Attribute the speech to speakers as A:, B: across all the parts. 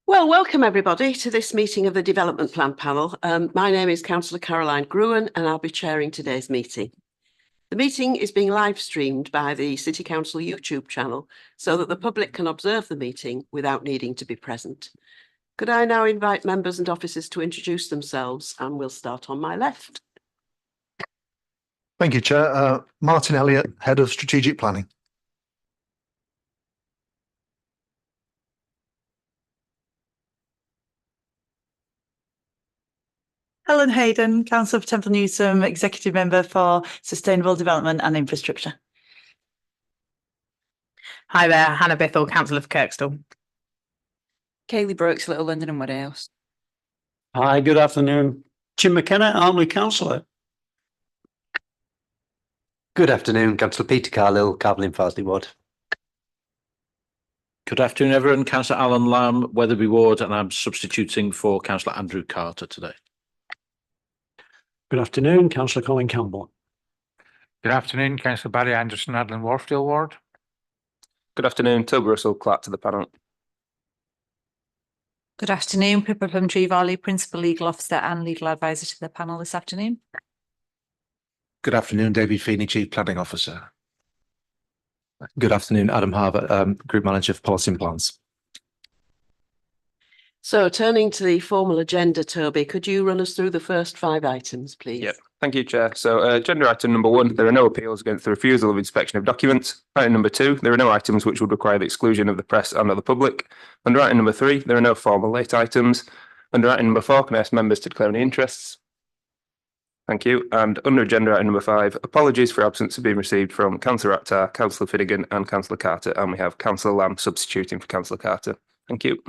A: Well, welcome everybody to this meeting of the Development Plan Panel. My name is Councillor Caroline Gruen and I'll be chairing today's meeting. The meeting is being live streamed by the City Council YouTube channel so that the public can observe the meeting without needing to be present. Could I now invite members and officers to introduce themselves, and we'll start on my left.
B: Thank you, Chair. Martin Elliott, Head of Strategic Planning.
C: Helen Hayden, Councillor for Temple Newsome, Executive Member for Sustainable Development and Infrastructure.
D: Hi there, Hannah Bithell, Councillor for Kirkstall.
E: Kaylee Brooks, Little London and Woodhouse.
F: Hi, good afternoon. Jim McKenna, Armley Councillor.
G: Good afternoon, Councillor Peter Carlill, Carlin Farsley Ward.
H: Good afternoon, everyone. Councillor Alan Lamb, Wetherby Ward, and I'm substituting for Councillor Andrew Carter today.
F: Good afternoon, Councillor Colin Campbell.
I: Good afternoon, Councillor Barry Anderson, Adland Wharfdale Ward.
J: Good afternoon, Toby Russell, Clerk to the panel.
E: Good afternoon, Pippa Plumtree Varley, Principal Legal Officer and Legal Advisor to the panel this afternoon.
K: Good afternoon, David Feeney, Chief Planning Officer. Good afternoon, Adam Harbour, Group Manager for Policy and Plans.
A: So turning to the formal agenda, Toby, could you run us through the first 5 items, please?
J: Yep, thank you, Chair. So agenda item number 1, there are no appeals against the refusal of inspection of documents. Item number 2, there are no items which would require the exclusion of the press and of the public. Under item number 3, there are no formal late items. Under item number 4, can I ask members to declare any interests? Thank you. And under agenda item number 5, apologies for absence have been received from Councillor Akhtar, Councillor Finnegan and Councillor Carter, and we have Councillor Lamb substituting for Councillor Carter. Thank you.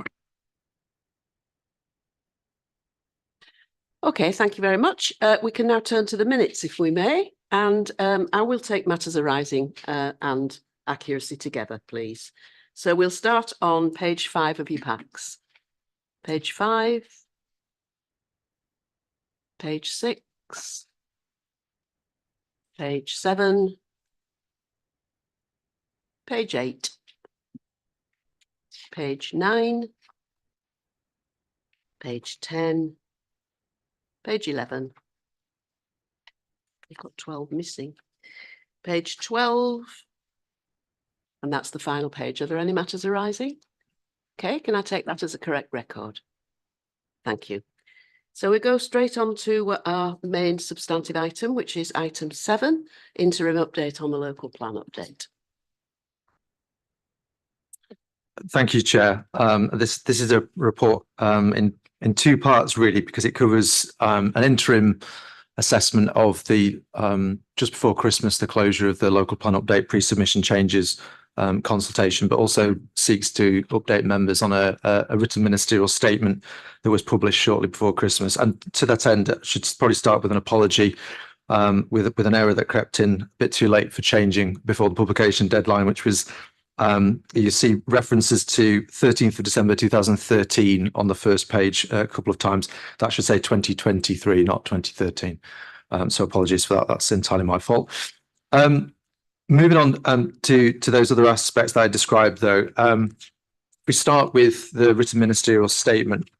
A: Okay, thank you very much. We can now turn to the minutes, if we may, and I will take matters arising and accuracy together, please. So we'll start on page 5 of your packs. Page 5, page 6, page 7, page 8, page 9, page 10, page 11. You've got 12 missing. Page 12. And that's the final page. Are there any matters arising? Okay, can I take that as a correct record? Thank you. So we go straight on to our main substantive item, which is item 7, interim update on the local plan update.
K: Thank you, Chair. This is a report in 2 parts, really, because it covers an interim assessment of the just before Christmas, the closure of the local plan update pre-submission changes consultation, but also seeks to update members on a written ministerial statement that was published shortly before Christmas. And to that end, I should probably start with an apology with an error that crept in a bit too late for changing before the publication deadline, which was you see references to 13th of December 2013 on the first page a couple of times. That should say 2023, not 2013. So apologies for that. That's entirely my fault. Moving on to those other aspects that I described, though, we start with the written ministerial statement.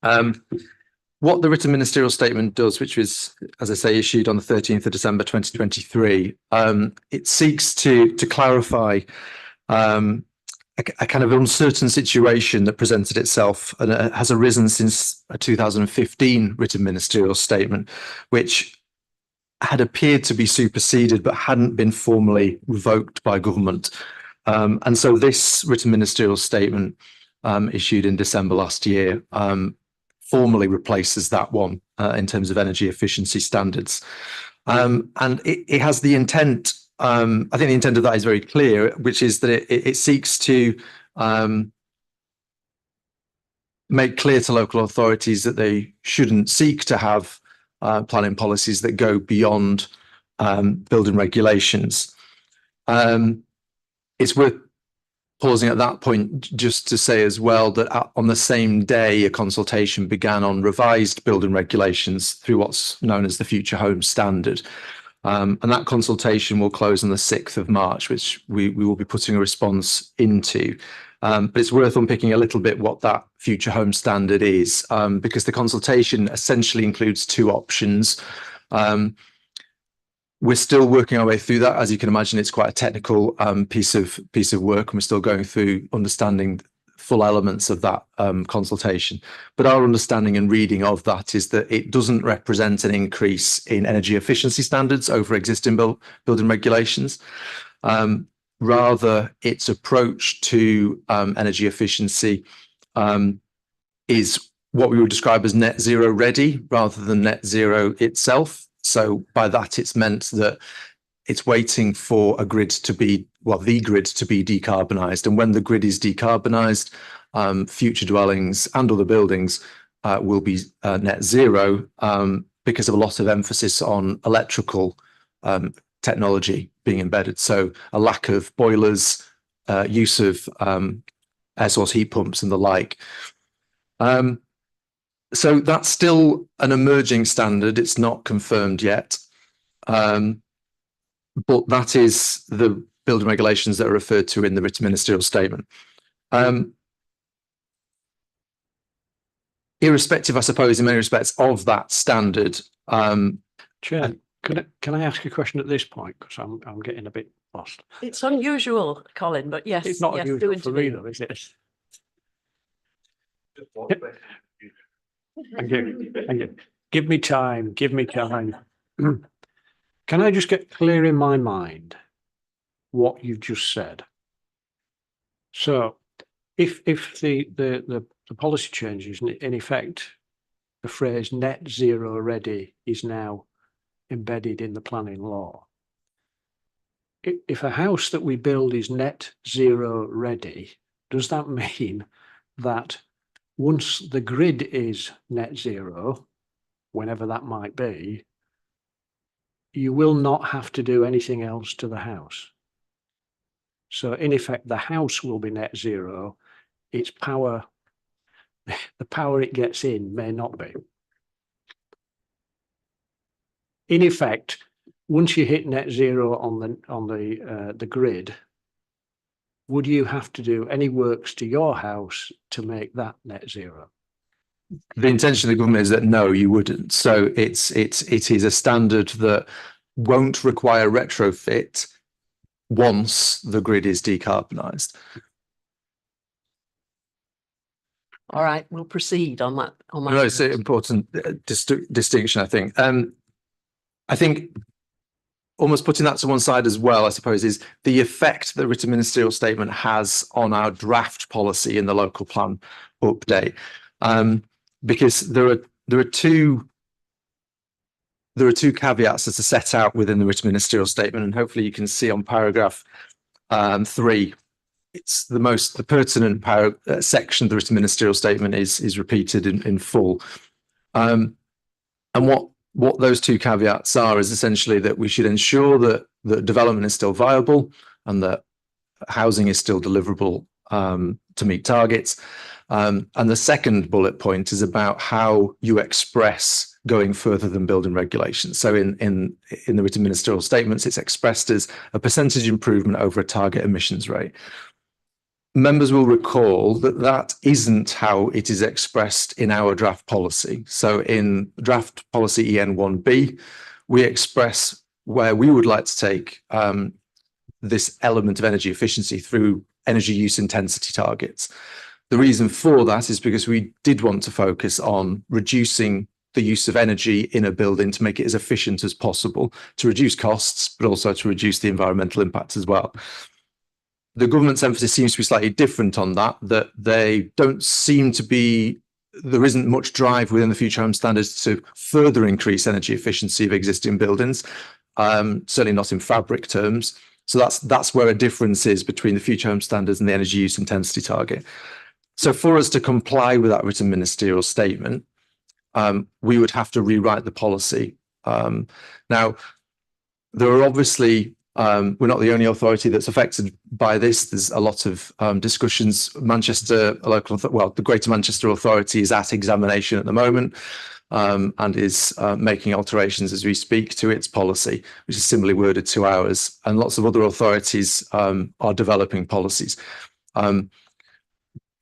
K: What the written ministerial statement does, which was, as I say, issued on the 13th of December 2023, it seeks to clarify a kind of uncertain situation that presented itself and has arisen since a 2015 written ministerial statement, which had appeared to be superseded but hadn't been formally revoked by government. And so this written ministerial statement issued in December last year formally replaces that one in terms of energy efficiency standards. And it has the intent, I think the intent of that is very clear, which is that it seeks to make clear to local authorities that they shouldn't seek to have planning policies that go beyond building regulations. It's worth pausing at that point just to say as well that on the same day, a consultation began on revised building regulations through what's known as the Future Home Standard. And that consultation will close on the 6th of March, which we will be putting a response into. But it's worth unpicking a little bit what that future home standard is, because the consultation essentially includes two options. We're still working our way through that. As you can imagine, it's quite a technical piece of work, and we're still going through understanding full elements of that consultation. But our understanding and reading of that is that it doesn't represent an increase in energy efficiency standards over existing building regulations. Rather, its approach to energy efficiency is what we would describe as net zero ready rather than net zero itself. So by that, it's meant that it's waiting for a grid to be, well, the grid to be decarbonised. And when the grid is decarbonised, future dwellings and other buildings will be net zero because of a lot of emphasis on electrical technology being embedded. So a lack of boilers, use of air source heat pumps and the like. So that's still an emerging standard. It's not confirmed yet. But that is the building regulations that are referred to in the written ministerial statement. Irrespective, I suppose, in many respects of that standard.
F: Chair, can I ask a question at this point? Because I'm getting a bit lost.
A: It's unusual, Colin, but yes.
F: It's not
A: yes,
F: unusual
A: do
F: for me
A: intervene.
F: though, is it? Thank you. Thank you. Give me time. Give me time. Can I just get clear in my mind what you've just said? So, if the policy changes, in effect, the phrase net zero ready is now embedded in the planning law. If a house that we build is net zero ready, does that mean that once the grid is net zero, whenever that might be, you will not have to do anything else to the house? So in effect, the house will be net zero. Its power, the power it gets in may not be. In effect, once you hit net zero on the grid, would you have to do any works to your house to make that net zero?
K: The intention of the government is that no, you wouldn't. So it is a standard that won't require retrofit once the grid is decarbonised.
A: All right, we'll proceed on that.
K: No, it's an important distinction, I think. I think almost putting that to one side as well, I suppose, is the effect that written ministerial statement has on our draft policy in the local plan update. Because there are two caveats that are set out within the written ministerial statement, and hopefully you can see on paragraph 3. It's the pertinent section of the written ministerial statement is repeated in full. And what those two caveats are is essentially that we should ensure that development is still viable and that housing is still deliverable to meet targets. And the second bullet point is about how you express going further than building regulations. So in the written ministerial statements, it's expressed as a percentage improvement over a target emissions rate. Members will recall that that isn't how it is expressed in our draft policy. So in draft policy EN1B, we express where we would like to take this element of energy efficiency through energy use intensity targets. The reason for that is because we did want to focus on reducing the use of energy in a building to make it as efficient as possible, to reduce costs, but also to reduce the environmental impact as well. The government's emphasis seems to be slightly different on that they don't seem to be, there isn't much drive within the future home standards to further increase energy efficiency of existing buildings, certainly not in fabric terms. So that's where a difference is between the future home standards and the energy use intensity target. So for us to comply with that written ministerial statement, we would have to rewrite the policy. Now, there are obviously, we're not the only authority that's affected by this. There's a lot of discussions. Manchester, the Greater Manchester Authority is at examination at the moment and is making alterations as we speak to its policy, which is similarly worded to ours. And lots of other authorities are developing policies.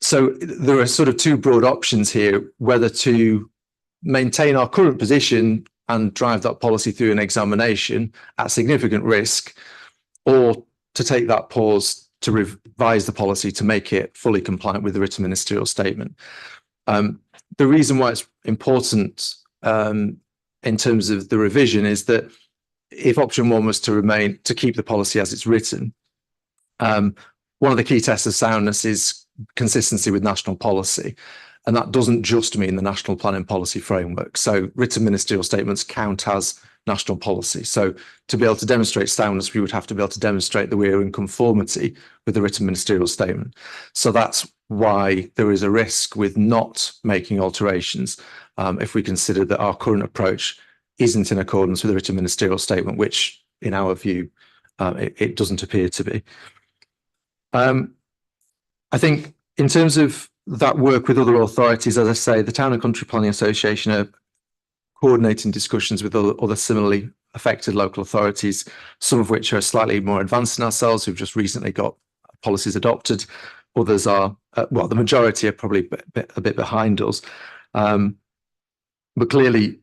K: So there are sort of two broad options here, whether to maintain our current position and drive that policy through an examination at significant risk, or to take that pause to revise the policy to make it fully compliant with the written ministerial statement. The reason why it's important in terms of the revision is that if option one was to keep the policy as it's written, one of the key tests of soundness is consistency with national policy. And that doesn't just mean the national planning policy framework. So written ministerial statements count as national policy. So to be able to demonstrate soundness, we would have to be able to demonstrate that we are in conformity with the written ministerial statement. So that's why there is a risk with not making alterations if we consider that our current approach isn't in accordance with the written ministerial statement, which in our view, it doesn't appear to be. I think in terms of that work with other authorities, as I say, the Town and Country Planning Association are coordinating discussions with other similarly affected local authorities, some of which are slightly more advanced than ourselves, who've just recently got policies adopted. Others are, well, the majority are probably a bit behind us. But clearly,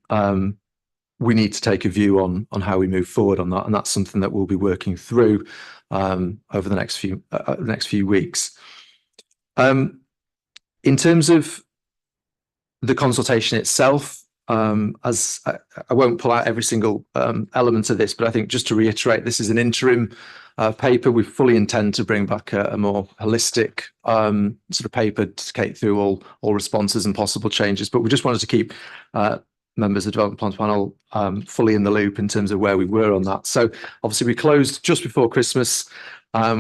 K: we need to take a view on how we move forward on that, and that's something that we'll be working through over the next few weeks. In terms of the consultation itself, as I won't pull out every single element of this, but I think just to reiterate, this is an interim paper. We fully intend to bring back a more holistic sort of paper to take through all responses and possible changes. But we just wanted to keep members of the Development Plans Panel fully in the loop in terms of where we were on that. So obviously we closed just before Christmas.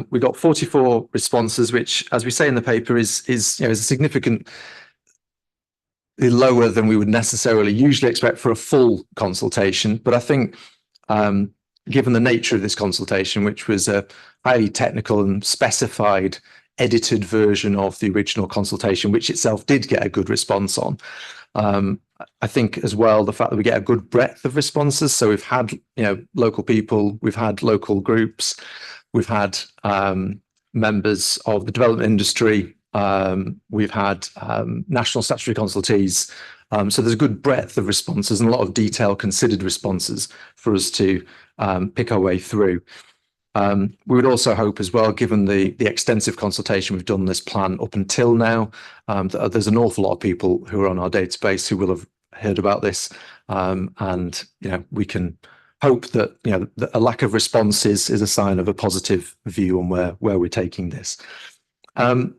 K: We got 44 responses, which, as we say in the paper, is a significant lower than we would necessarily usually expect for a full consultation. But I think given the nature of this consultation, which was a highly technical and specified edited version of the original consultation, which itself did get a good response on, I think as well the fact that we get a good breadth of responses. So we've had local people, we've had local groups, we've had members of the development industry, we've had national statutory consultees. So there's a good breadth of responses and a lot of detailed considered responses for us to pick our way through. We would also hope as well, given the extensive consultation we've done on this plan up until now, that there's an awful lot of people who are on our database who will have heard about this, and we can hope that that a lack of responses is a sign of a positive view on where we're taking this. And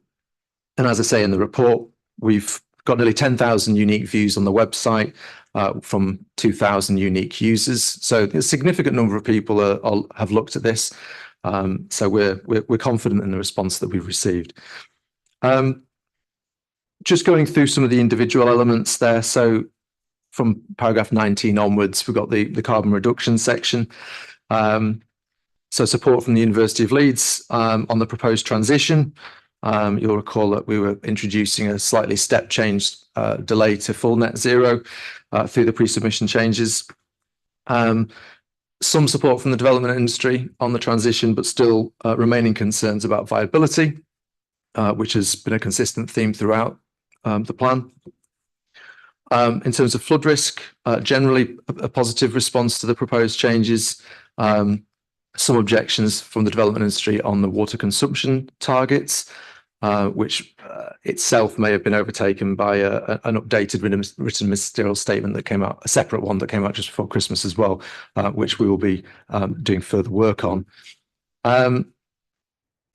K: as I say in the report, we've got nearly 10,000 unique views on the website from 2,000 unique users. So a significant number of people have looked at this. So we're confident in the response that we've received. Just going through some of the individual elements there. So from paragraph 19 onwards, we've got the carbon reduction section. So support from the University of Leeds on the proposed transition. You'll recall that we were introducing a slightly step change delay to full net zero through the pre-submission changes. Some support from the development industry on the transition, but still remaining concerns about viability, which has been a consistent theme throughout the plan. In terms of flood risk, generally a positive response to the proposed changes. Some objections from the development industry on the water consumption targets, which itself may have been overtaken by an updated written ministerial statement that came out, a separate one that came out just before Christmas as well, which we will be doing further work on.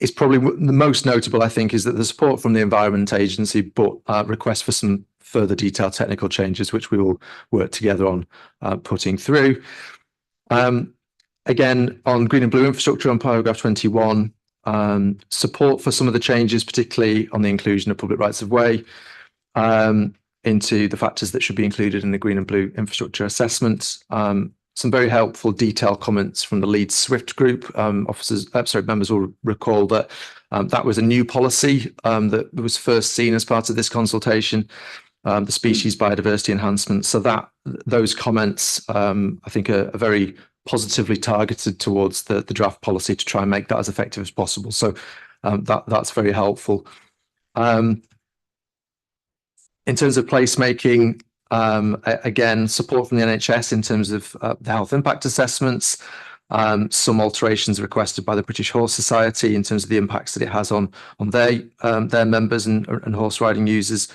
K: It's probably the most notable, I think, is that the support from the Environment Agency, but requests for some further detailed technical changes, which we will work together on putting through. Again, on green and blue infrastructure on paragraph 21, support for some of the changes, particularly on the inclusion of public rights of way into the factors that should be included in the green and blue infrastructure assessment. Some very helpful detailed comments from the Leeds Swift group. Members will recall that that was a new policy that was first seen as part of this consultation, the species biodiversity enhancement. So those comments, I think, are very positively targeted towards the draft policy to try and make that as effective as possible. So that's very helpful. In terms of placemaking, again, support from the NHS in terms of the health impact assessments. Some alterations requested by the British Horse Society in terms of the impacts that it has on their members and horse riding users.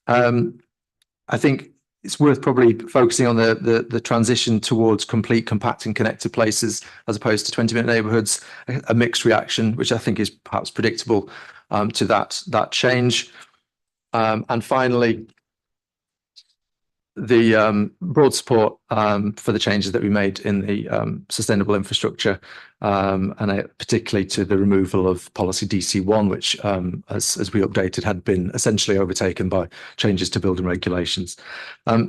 K: I think it's worth probably focusing on the transition towards complete, compact and connected places as opposed to 20-minute neighbourhoods, a mixed reaction, which I think is perhaps predictable to that change. And finally, the broad support for the changes that we made in the sustainable infrastructure, and particularly to the removal of policy DC1, which, as we updated, had been essentially overtaken by changes to building regulations.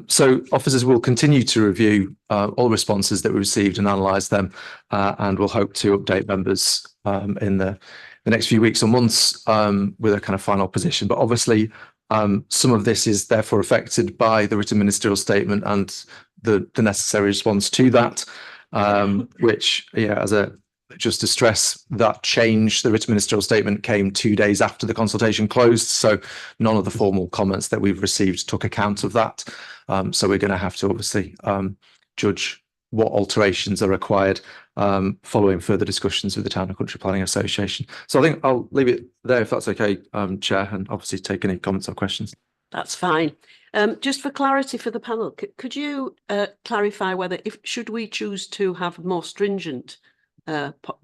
K: So officers will continue to review all responses that we received and analyse them, and we'll hope to update members in the next few weeks or months with a kind of final position. But obviously, some of this is therefore affected by the written ministerial statement and the necessary response to that, which, just to stress that change, the written ministerial statement came 2 days after the consultation closed. So none of the formal comments that we've received took account of that. So we're going to have to obviously judge what alterations are required following further discussions with the Town and Country Planning Association. So I think I'll leave it there if that's okay, Chair, and obviously take any comments or questions.
A: That's fine. Just for clarity for the panel, could you clarify whether should we choose to have more stringent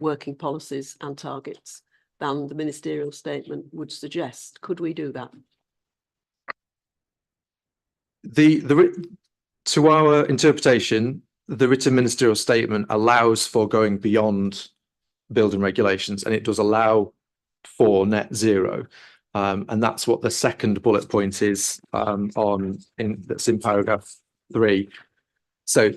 A: working policies and targets than the ministerial statement would suggest? Could we do that?
K: To our interpretation, the written ministerial statement allows for going beyond building regulations, and it does allow for net zero. And that's what the second bullet point is that's in paragraph 3. So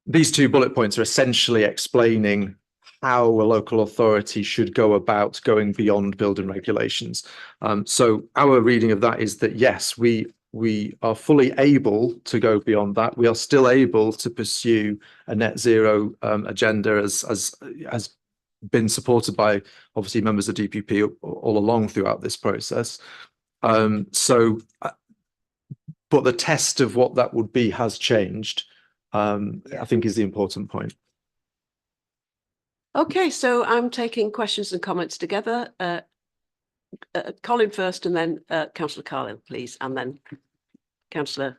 K: these 2 bullet points are essentially explaining how a local authority should go about going beyond building regulations. So our reading of that is that, yes, we are fully able to go beyond that. We are still able to pursue a net zero agenda as been supported by obviously members of DPP all along throughout this process. But the test of what that would be has changed, I think is the important point.
A: Okay, so I'm taking questions and comments together. Colin first, and then Councillor Carlile, please, and then Councillor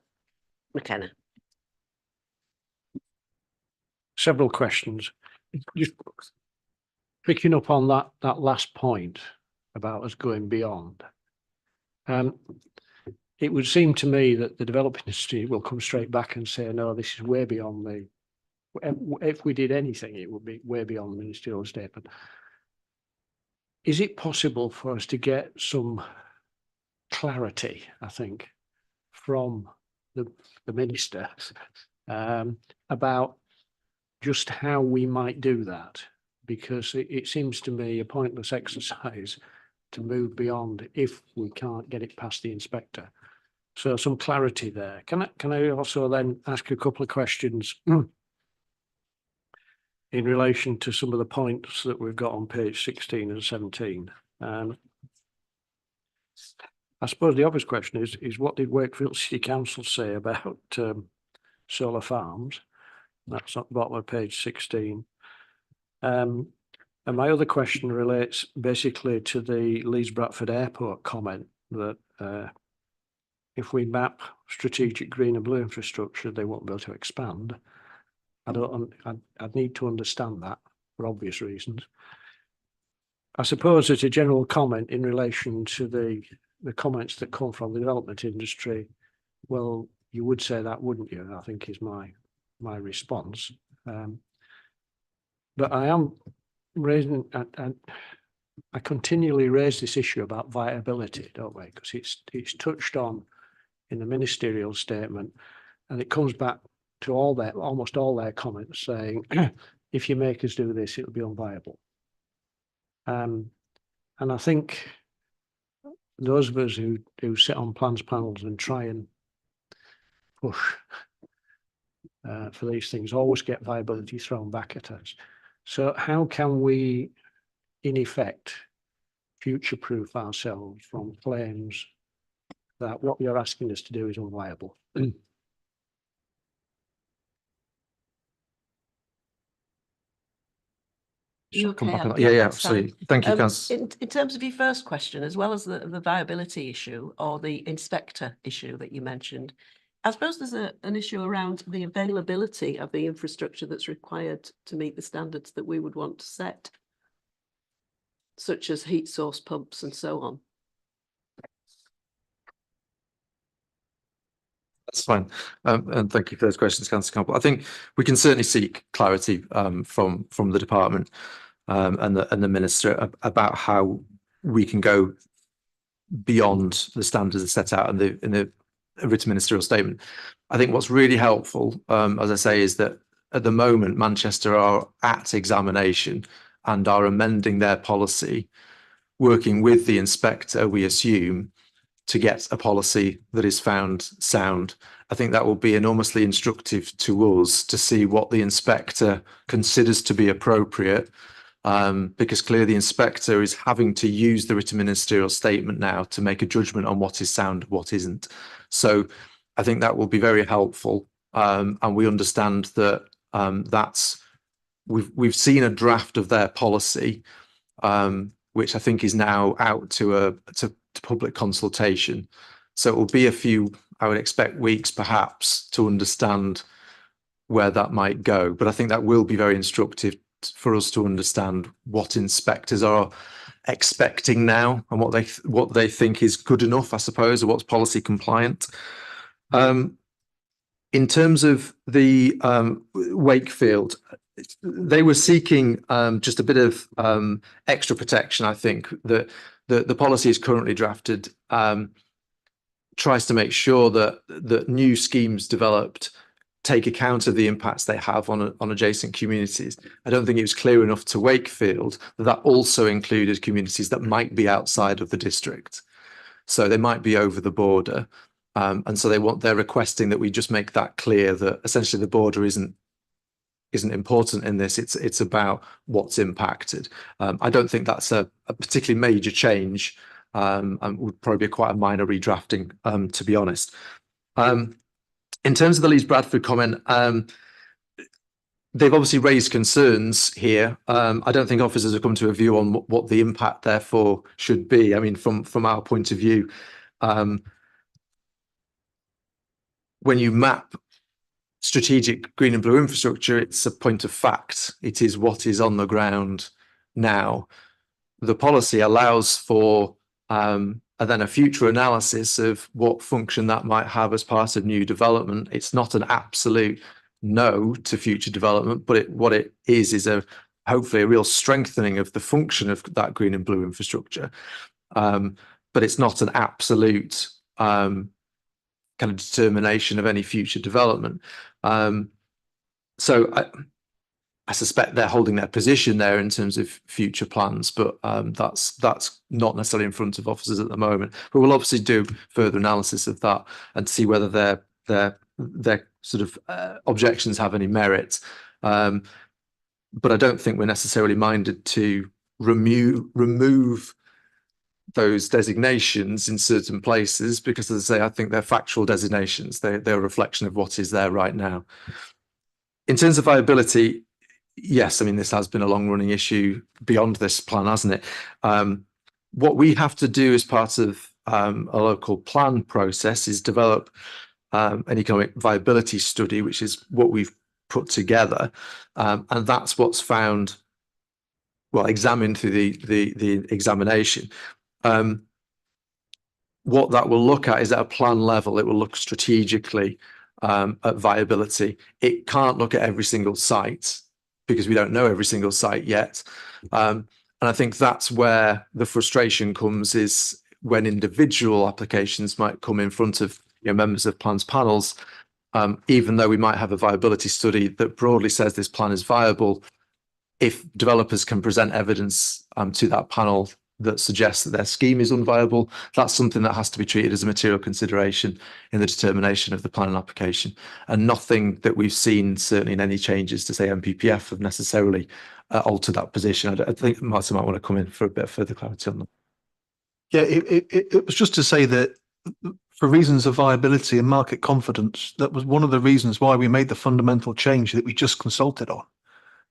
A: McKenna.
F: Several questions. Just picking up on that last point about us going beyond. It would seem to me that the developing industry will come straight back and say, no, this is way beyond the. If we did anything, it would be way beyond the ministerial statement. Is it possible for us to get some clarity, I think, from the minister about just how we might do that? Because it seems to me a pointless exercise to move beyond if we can't get it past the inspector. So some clarity there. Can I also then ask a couple of questions in relation to some of the points that we've got on page 16 and 17? I suppose the obvious question is what did Wakefield City Council say about solar farms? That's at the bottom of page 16. And my other question relates basically to the Leeds Bradford Airport comment that if we map strategic green and blue infrastructure, they won't be able to expand. I'd need to understand that for obvious reasons. I suppose as a general comment in relation to the comments that come from the development industry, well, you would say that, wouldn't you? I think is my response. But I am raising, and I continually raise this issue about viability, don't we? Because it's touched on in the ministerial statement, and it comes back to almost all their comments saying, if you make us do this, it'll be unviable. And I think those of us who sit on plans panels and try and push for these things always get viability thrown back at us. So how can we, in effect, future-proof ourselves from claims that what you're asking us to do is unviable.
A: You
K: Come
A: okay,
K: back on
A: Helen?
K: that. Yeah, yeah,
A: That's fine.
K: absolutely. Thank you, councillor.
A: In terms of your first question, as well as the viability issue or the inspector issue that you mentioned, I suppose there's an issue around the availability of the infrastructure that's required to meet the standards that we would want to set, such as heat source pumps and so on.
K: That's fine. And thank you for those questions, councillor Campbell. I think we can certainly seek clarity from the department and the minister about how we can go beyond the standards set out in the written ministerial statement. I think what's really helpful, as I say, is that at the moment Manchester are at examination and are amending their policy, working with the inspector, we assume, to get a policy that is found sound. I think that will be enormously instructive to us to see what the inspector considers to be appropriate, because clearly the inspector is having to use the written ministerial statement now to make a judgment on what is sound, what isn't. So I think that will be very helpful, and we understand that we've seen a draft of their policy, which I think is now out to public consultation. So it will be a few, I would expect, weeks perhaps to understand where that might go. But I think that will be very instructive for us to understand what inspectors are expecting now and what they think is good enough, I suppose, or what's policy compliant. In terms of the Wakefield, they were seeking just a bit of extra protection. I think that the policy is currently drafted tries to make sure that new schemes developed take account of the impacts they have on adjacent communities. I don't think it was clear enough to Wakefield that also included communities that might be outside of the district. So they might be over the border. And so they're requesting that we just make that clear, that essentially the border isn't important in this. It's about what's impacted. I don't think that's a particularly major change, and would probably be quite a minor redrafting, to be honest. In terms of the Leeds Bradford comment, they've obviously raised concerns here. I don't think officers have come to a view on what the impact therefore should be. I mean, from our point of view, when you map strategic green and blue infrastructure, it's a point of fact. It is what is on the ground now. The policy allows for and then a future analysis of what function that might have as part of new development. It's not an absolute no to future development, but what it is hopefully a real strengthening of the function of that green and blue infrastructure. But it's not an absolute kind of determination of any future development. So I suspect they're holding their position there in terms of future plans, but that's not necessarily in front of officers at the moment. But we'll obviously do further analysis of that and see whether their sort of objections have any merit. But I don't think we're necessarily minded to remove those designations in certain places, because, as I say, I think they're factual designations. They're a reflection of what is there right now. In terms of viability, yes, I mean, this has been a long-running issue beyond this plan, hasn't it? What we have to do as part of a local plan process is develop an economic viability study, which is what we've put together, and that's what's found, well, examined through the examination. What that will look at is at a plan level. It will look strategically at viability. It can't look at every single site because we don't know every single site yet. And I think that's where the frustration comes, is when individual applications might come in front of members of plans panels, even though we might have a viability study that broadly says this plan is viable. If developers can present evidence to that panel that suggests that their scheme is unviable, that's something that has to be treated as a material consideration in the determination of the planning application, and nothing that we've seen, certainly in any changes to say MPPF, have necessarily altered that position. I think Martin might want to come in for a bit further clarity on that.
B: Yeah, it was just to say that for reasons of viability and market confidence, that was one of the reasons why we made the fundamental change that we just consulted on,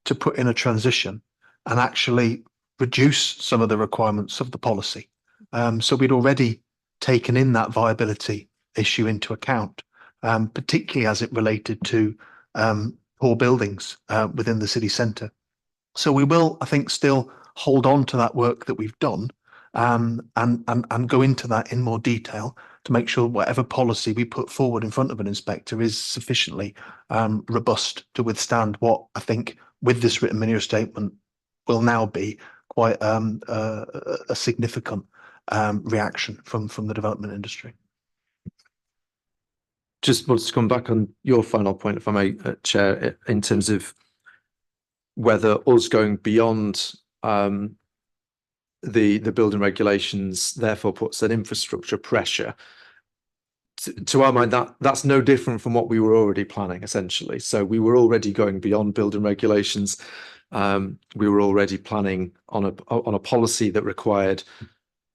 B: to put in a transition and actually reduce some of the requirements of the policy. So we'd already taken in that viability issue into account, particularly as it related to poor buildings within the city centre. So we will, I think, still hold on to that work that we've done and go into that in more detail to make sure whatever policy we put forward in front of an inspector is sufficiently robust to withstand what I think with this written manure statement will now be quite a significant reaction from the development industry.
K: Just wanted to come back on your final point, if I may, Chair, in terms of whether us going beyond the building regulations therefore puts an infrastructure pressure. To our mind, that's no different from what we were already planning, essentially. So we were already going beyond building regulations. We were already planning on a policy that required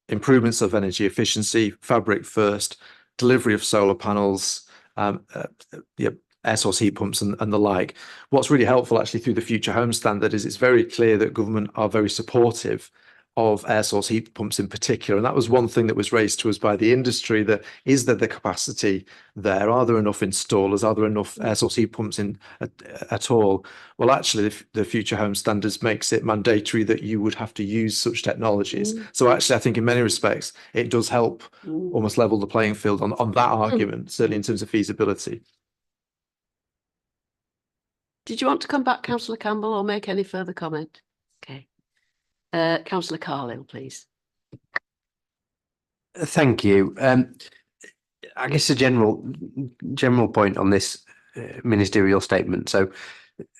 K: improvements of energy efficiency, fabric first, delivery of solar panels, air source heat pumps and the like. What's really helpful actually through the Future Home Standard is it's very clear that government are very supportive of air source heat pumps in particular. And that was one thing that was raised to us by the industry, that is there the capacity there? Are there enough installers? Are there enough air source heat pumps in at all? Well, actually, the Future Home Standards makes it mandatory that you would have to use such technologies. So actually, I think in many respects, it does help almost level the playing field on that argument, certainly in terms of feasibility.
A: Did you want to come back, Councillor Campbell, or make any further comment? Okay. Councillor Carlile, please.
G: Thank you. I guess a general point on this ministerial statement. So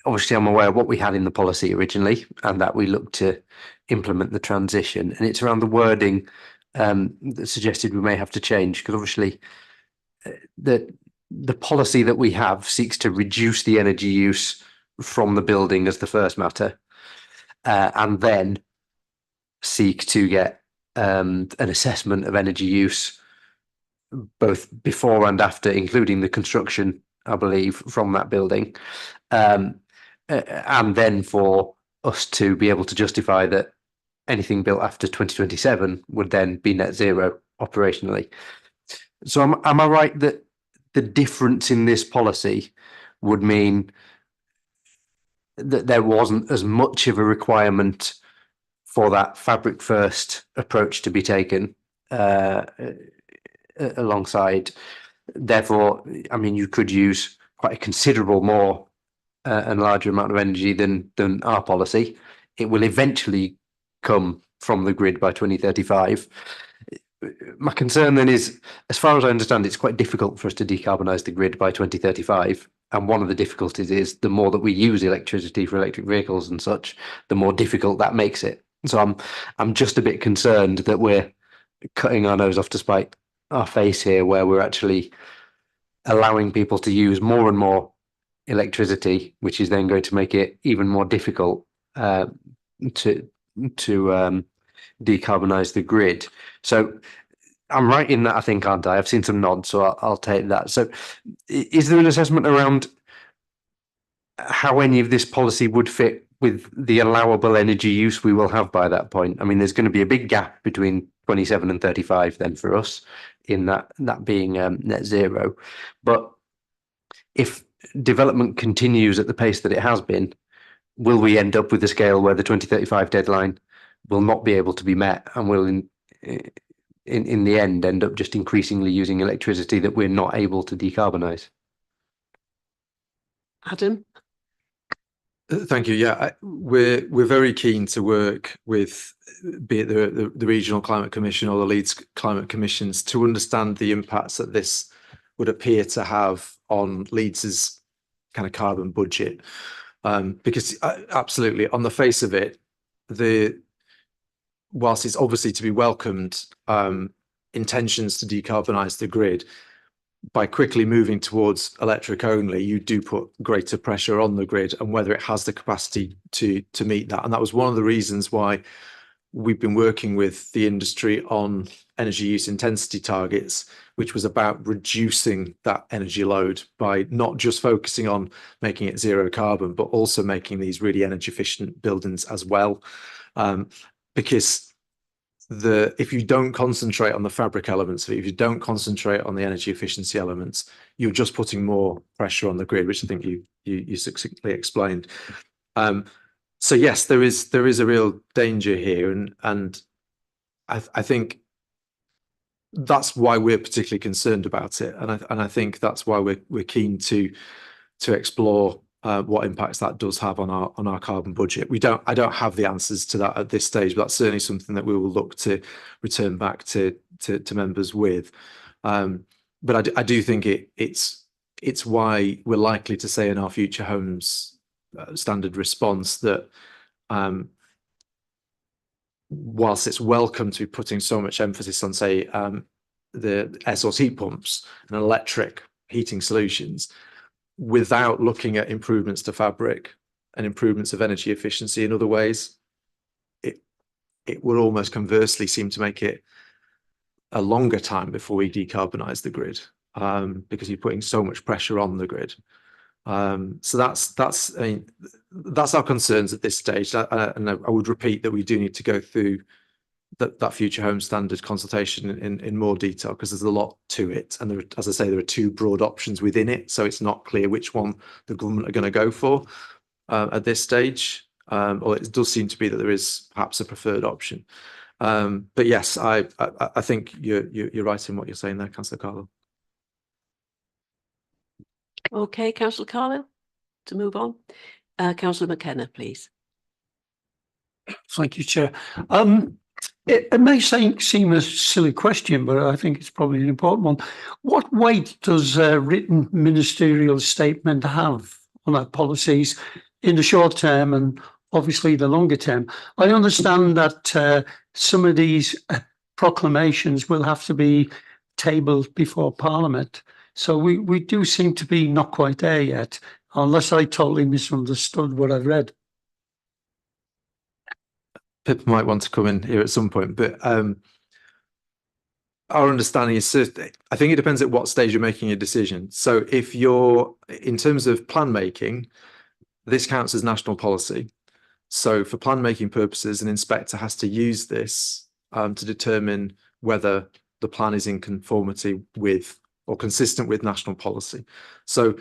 G: obviously I'm aware of what we had in the policy originally and that we looked to implement the transition, and it's around the wording that suggested we may have to change, because obviously the policy that we have seeks to reduce the energy use from the building as the first matter, and then seek to get an assessment of energy use both before and after, including the construction, I believe, from that building, and then for us to be able to justify that anything built after 2027 would then be net zero operationally. So am I right that the difference in this policy would mean that there wasn't as much of a requirement for that fabric first approach to be taken alongside? Therefore, I mean, you could use quite a considerable more and larger amount of energy than our policy. It will eventually come from the grid by 2035. My concern then is, as far as I understand, it's quite difficult for us to decarbonise the grid by 2035. And one of the difficulties is the more that we use electricity for electric vehicles and such, the more difficult that makes it. So I'm just a bit concerned that we're cutting our nose off to spite our face here, where we're actually allowing people to use more and more electricity, which is then going to make it even more difficult to decarbonise the grid. So I'm right in that, I think, aren't I? I've seen some nods, so I'll take that. So is there an assessment around how any of this policy would fit with the allowable energy use we will have by that point? I mean, there's going to be a big gap between 27 and 35 then for us, in that being net zero. But if development continues at the pace that it has been, will we end up with a scale where the 2035 deadline will not be able to be met, and will in the end end up just increasingly using electricity that we're not able to decarbonise?
A: Adam?
K: Thank you. Yeah, we're very keen to work with, be it the Regional Climate Commission or the Leeds Climate Commissions, to understand the impacts that this would appear to have on Leeds's kind of carbon budget. Because absolutely, on the face of it, whilst it's obviously to be welcomed, intentions to decarbonise the grid, by quickly moving towards electric only, you do put greater pressure on the grid and whether it has the capacity to meet that. And that was one of the reasons why we've been working with the industry on energy use intensity targets, which was about reducing that energy load by not just focusing on making it zero carbon, but also making these really energy efficient buildings as well. Because if you don't concentrate on the fabric elements, if you don't concentrate on the energy efficiency elements, you're just putting more pressure on the grid, which I think you succinctly explained. So yes, there is a real danger here, and I think that's why we're particularly concerned about it, and I think that's why we're keen to explore what impacts that does have on our carbon budget. I don't have the answers to that at this stage, but that's certainly something that we will look to return back to members with. But I do think it's why we're likely to say in our Future Homes Standard response that whilst it's welcome to be putting so much emphasis on, say, the air source heat pumps and electric heating solutions, without looking at improvements to fabric and improvements of energy efficiency in other ways, it would almost conversely seem to make it a longer time before we decarbonize the grid, because you're putting so much pressure on the grid. So that's our concerns at this stage, and I would repeat that we do need to go through that Future Home Standard consultation in more detail, because there's a lot to it, and as I say, there are two broad options within it, so it's not clear which one the government are going to go for at this stage, or it does seem to be that there is perhaps a preferred option. But yes, I think you're right in what you're saying there, Councillor Carlo.
A: Okay, Councillor Carlo, to move on. Councillor McKenna, please.
F: Thank you, Chair. It may seem a silly question, but I think it's probably an important one. What weight does a written ministerial statement have on our policies in the short term and obviously the longer term? I understand that some of these proclamations will have to be tabled before Parliament. So we do seem to be not quite there yet, unless I totally misunderstood what I've read.
K: Pip might want to come in here at some point, but our understanding is, I think it depends at what stage you're making a decision. So if you're, in terms of plan making, this counts as national policy. So for plan making purposes, an inspector has to use this to determine whether the plan is in conformity with or consistent with national policy. So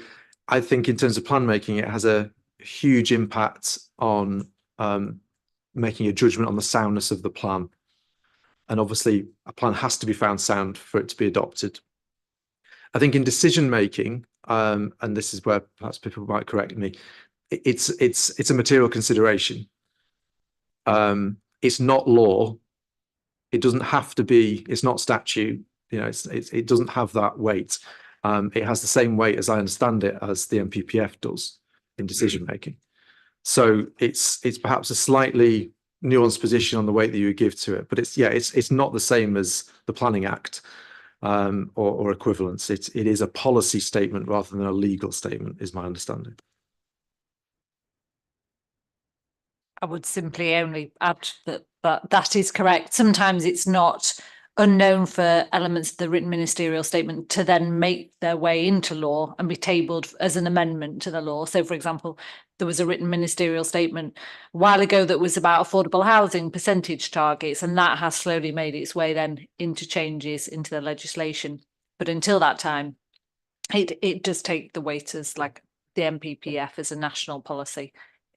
K: I think in terms of plan making, it has a huge impact on making a judgment on the soundness of the plan. And obviously a plan has to be found sound for it to be adopted. I think in decision making, and this is where perhaps people might correct me, it's a material consideration. It's not law. It doesn't have to be, it's not statute, you know, it doesn't have that weight. It has the same weight, as I understand it, as the NPPF does in decision making. So it's perhaps a slightly nuanced position on the weight that you would give to it, but it's not the same as the Planning Act or equivalence. It is a policy statement rather than a legal statement, is my understanding.
E: I would simply only add that is correct. Sometimes it's not unknown for elements of the written ministerial statement to then make their way into law and be tabled as an amendment to the law. So, for example, there was a written ministerial statement a while ago that was about affordable housing percentage targets, and that has slowly made its way then into changes into the legislation. But until that time, it does take the weight as like the NPPF as a national policy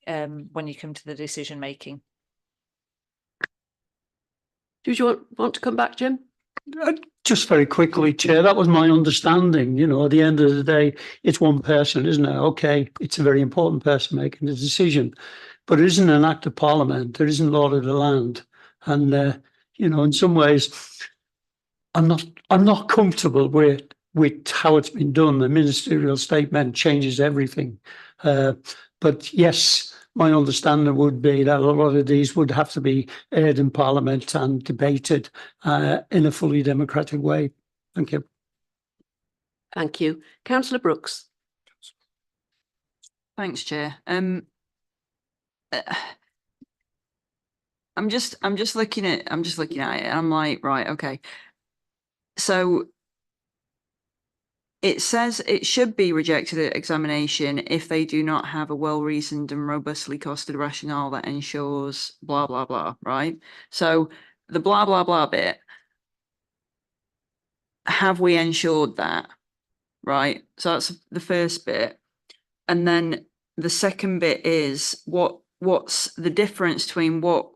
E: when you come to the decision making.
A: Do you want to come back, Jim?
F: Just very quickly, Chair, that was my understanding. You know, at the end of the day, it's one person, isn't it? Okay, it's a very important person making the decision, but it isn't an act of Parliament. There isn't law of the land. And, you know, in some ways, I'm not comfortable with how it's been done. The ministerial statement changes everything. But yes, my understanding would be that a lot of these would have to be aired in Parliament and debated in a fully democratic way. Thank you.
A: Thank you. Councillor Brooks.
L: Thanks, Chair. I'm just looking at it. And I'm like, right, okay. So it says it should be rejected at examination if they do not have a well-reasoned and robustly costed rationale that ensures blah, blah, blah, right? So the blah, blah, blah bit, have we ensured that, right? So that's the first bit. And then the second bit is what's the difference between what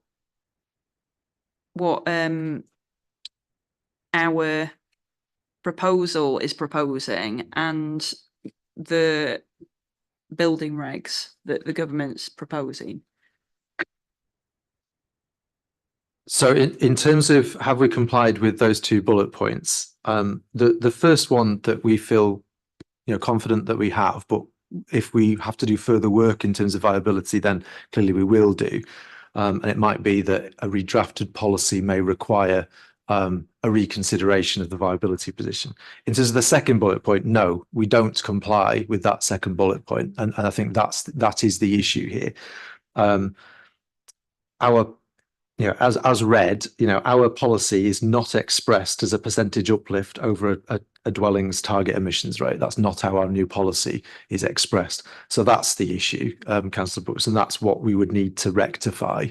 L: our proposal is proposing and the building regs that the government's proposing.
K: So in terms of have we complied with those two bullet points, the first one that we feel confident that we have, but if we have to do further work in terms of viability, then clearly we will do. And it might be that a redrafted policy may require a reconsideration of the viability position. In terms of the second bullet point, no, we don't comply with that second bullet point, and I think that is the issue here. Our as read, our policy is not expressed as a percentage uplift over a dwelling's target emissions rate. That's not how our new policy is expressed. So that's the issue, Councillor Brooks, and that's what we would need to rectify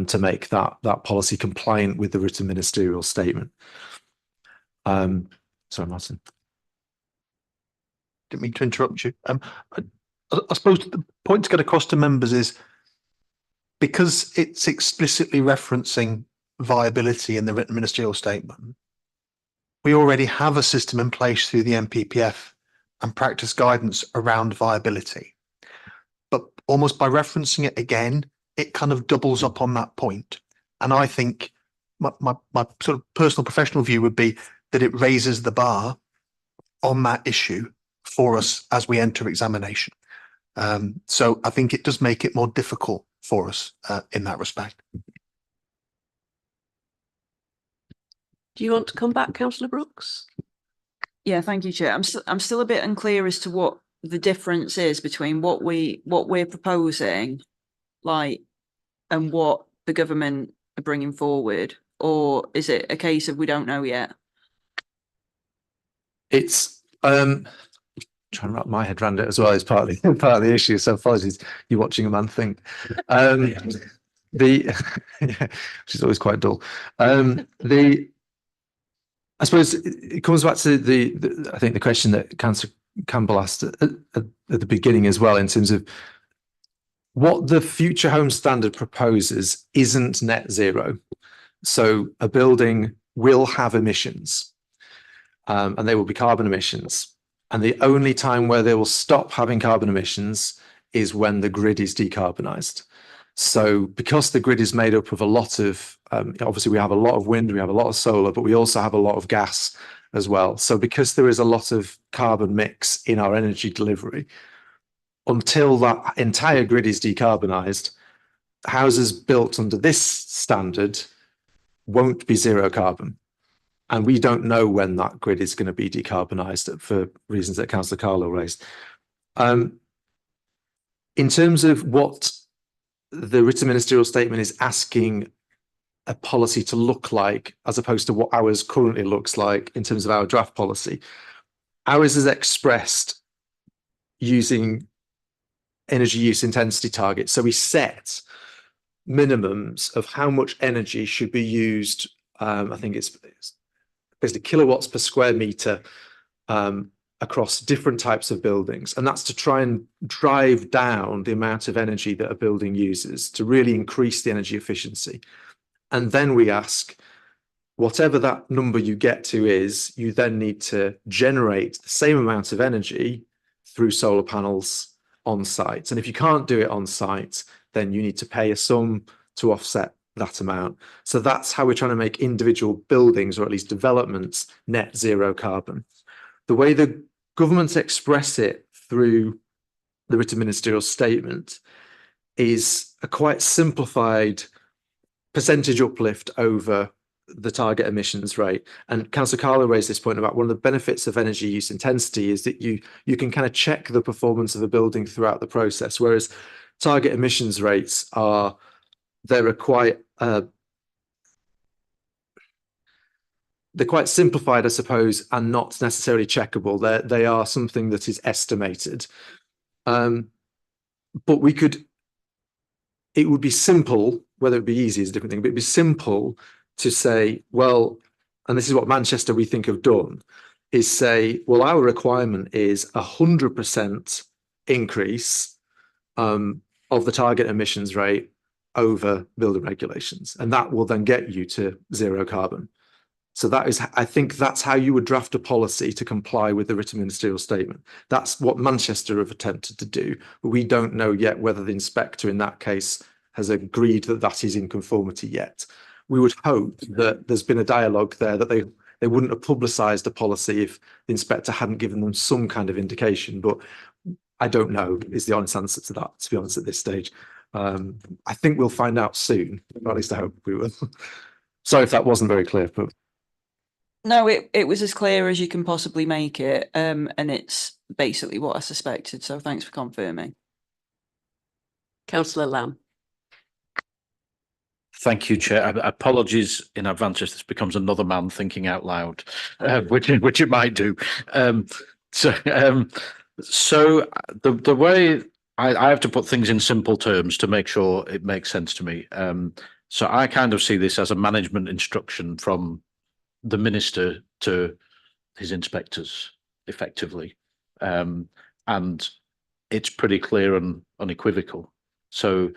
K: to make that policy compliant with the written ministerial statement. Sorry, Martin.
B: Didn't mean to interrupt you. I suppose the point to get across to members is because it's explicitly referencing viability in the written ministerial statement, we already have a system in place through the NPPF and practice guidance around viability. But almost by referencing it again, it kind of doubles up on that point. And I think my sort of personal professional view would be that it raises the bar on that issue for us as we enter examination. So I think it does make it more difficult for us in that respect.
A: Do you want to come back, Councillor Brooks?
L: Yeah, thank you, Chair. I'm still a bit unclear as to what the difference is between what we're proposing, like, and what the government are bringing forward, or is it a case of we don't know yet?
K: It's trying to wrap my head around it as well is part of the issue. So apologies, you're watching a man think. Yeah, she's always quite dull. I suppose it comes back to I think the question that Councillor Campbell asked at the beginning as well, in terms of what the Future Home Standard proposes isn't net zero. So a building will have emissions, and they will be carbon emissions. And the only time where they will stop having carbon emissions is when the grid is decarbonised. So because the grid is made up of a lot of, obviously we have a lot of wind, we have a lot of solar, but we also have a lot of gas as well. So because there is a lot of carbon mix in our energy delivery, until that entire grid is decarbonised, houses built under this standard won't be zero carbon. And we don't know when that grid is going to be decarbonised for reasons that Councillor Carlow raised. In terms of what the written ministerial statement is asking a policy to look like, as opposed to what ours currently looks like in terms of our draft policy, ours is expressed using energy use intensity targets. So we set minimums of how much energy should be used. I think it's basically kilowatts per square meter across different types of buildings. And that's to try and drive down the amount of energy that a building uses to really increase the energy efficiency. And then we ask, whatever that number you get to is, you then need to generate the same amount of energy through solar panels on site. And if you can't do it on site, then you need to pay a sum to offset that amount. So that's how we're trying to make individual buildings, or at least developments, net zero carbon. The way the government express it through the written ministerial statement is a quite simplified percentage uplift over the target emissions rate. And Councillor Carlow raised this point about one of the benefits of energy use intensity is that you can kind of check the performance of a building throughout the process, whereas target emissions rates they're a quite they're quite simplified, I suppose, and not necessarily checkable. They are something that is estimated. But it would be simple, whether it would be easy is a different thing, but it'd be simple to say, well, and this is what Manchester we think have done, is say, well, our requirement is 100% increase of the target emissions rate over building regulations. And that will then get you to zero carbon. So that is, I think that's how you would draft a policy to comply with the written ministerial statement. That's what Manchester have attempted to do. But we don't know yet whether the inspector in that case has agreed that that is in conformity yet. We would hope that there's been a dialogue there, that they wouldn't have publicised a policy if the inspector hadn't given them some kind of indication. But I don't know is the honest answer to that, to be honest, at this stage. I think we'll find out soon, or at least I hope we will. Sorry if that wasn't very clear, but
L: No, it was as clear as you can possibly make it, and it's basically what I suspected. So thanks for confirming.
A: Councillor Lamb.
H: Thank you, Chair. Apologies in advance if this becomes another man thinking out loud, which it might do. So the way I have to put things in simple terms to make sure it makes sense to me. So I kind of see this as a management instruction from the minister to his inspectors, effectively, and it's pretty clear and unequivocal. So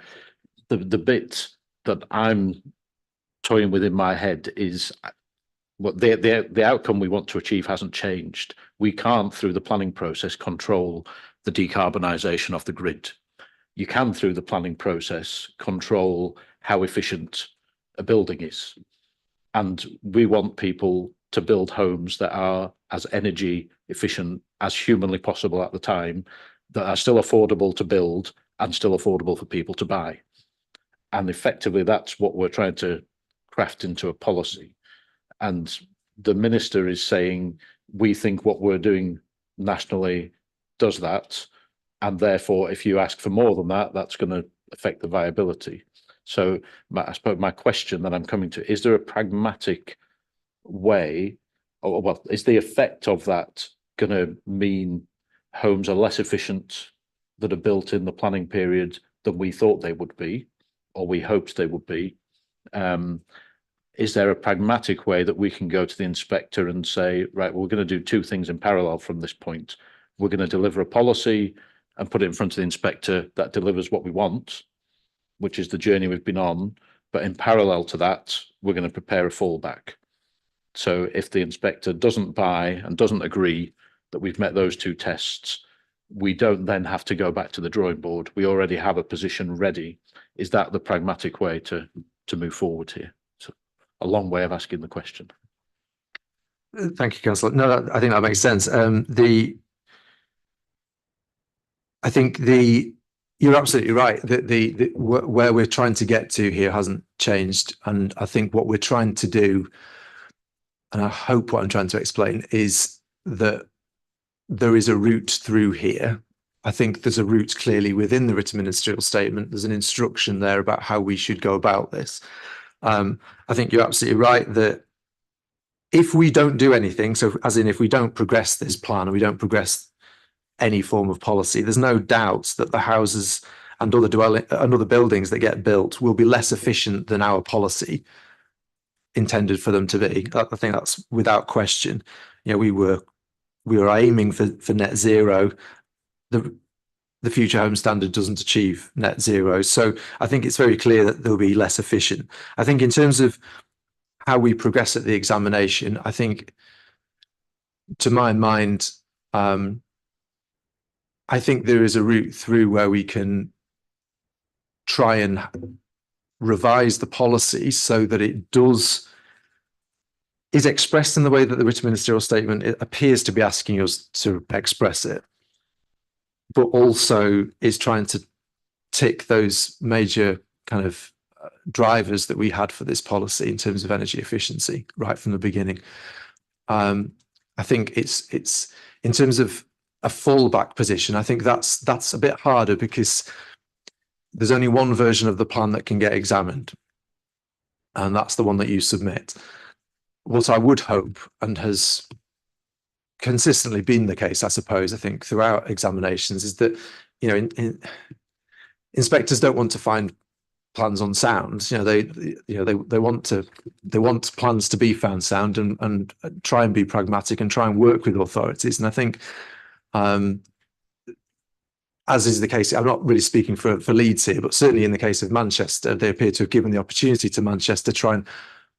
H: the bit that I'm toying with in my head is what the outcome we want to achieve hasn't changed. We can't, through the planning process, control the decarbonisation of the grid. You can, through the planning process, control how efficient a building is. And we want people to build homes that are as energy efficient as humanly possible at the time, that are still affordable to build and still affordable for people to buy. And effectively, that's what we're trying to craft into a policy. And the minister is saying, we think what we're doing nationally does that. And therefore, if you ask for more than that, that's going to affect the viability. So I suppose my question that I'm coming to, is there a pragmatic way, or well, is the effect of that going to mean homes are less efficient that are built in the planning period than we thought they would be, or we hoped they would be? Is there a pragmatic way that we can go to the inspector and say, right, well, we're going to do two things in parallel from this point. We're going to deliver a policy and put it in front of the inspector that delivers what we want, which is the journey we've been on. But in parallel to that, we're going to prepare a fallback. So if the inspector doesn't buy and doesn't agree that we've met those two tests, we don't then have to go back to the drawing board. We already have a position ready. Is that the pragmatic way to move forward here? So a long way of asking the question.
K: Thank you, Councillor. No, I think that makes sense. I think you're absolutely right that where we're trying to get to here hasn't changed, and I think what we're trying to do, and I hope what I'm trying to explain, is that there is a route through here. I think there's a route clearly within the written ministerial statement. There's an instruction there about how we should go about this. I think you're absolutely right that if we don't do anything, so as in if we don't progress this plan and we don't progress any form of policy, there's no doubt that the houses and other buildings that get built will be less efficient than our policy intended for them to be. I think that's without question. You know, we were aiming for net zero. The Future Home Standard doesn't achieve net zero, so I think it's very clear that they'll be less efficient. I think in terms of how we progress at the examination, I think, to my mind, I think there is a route through where we can try and revise the policy so that it is expressed in the way that the written ministerial statement appears to be asking us to express it, but also is trying to tick those major kind of drivers that we had for this policy in terms of energy efficiency right from the beginning. I think it's in terms of a fallback position, I think that's a bit harder because there's only one version of the plan that can get examined. and that's the one that you submit. What I would hope, and has consistently been the case, I suppose, I think throughout examinations, is that, you know, inspectors don't want to find plans unsound. You know, they want plans to be found sound, and try and be pragmatic and try and work with authorities. And I think, as is the case, I'm not really speaking for Leeds here, but certainly in the case of Manchester, they appear to have given the opportunity to Manchester to try and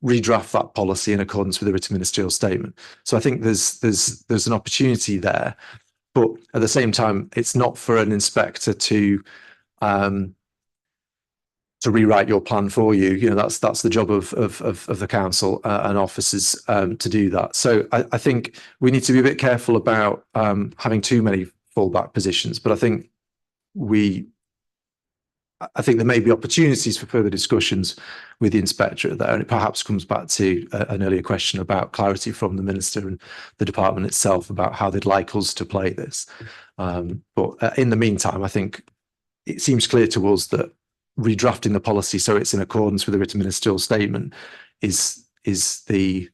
K: redraft that policy in accordance with the written ministerial statement. So I think there's an opportunity there, but at the same time, it's not for an inspector to rewrite your plan for you. You know, that's the job of the council and officers to do that. So I think we need to be a bit careful about having too many fallback positions, but I think there may be opportunities for further discussions with the inspectorate there, and it perhaps comes back to an earlier question about clarity from the minister and the department itself about how they'd like us to play this. But in the meantime, I think it seems clear to us that redrafting the policy so it's in accordance with the written ministerial statement is the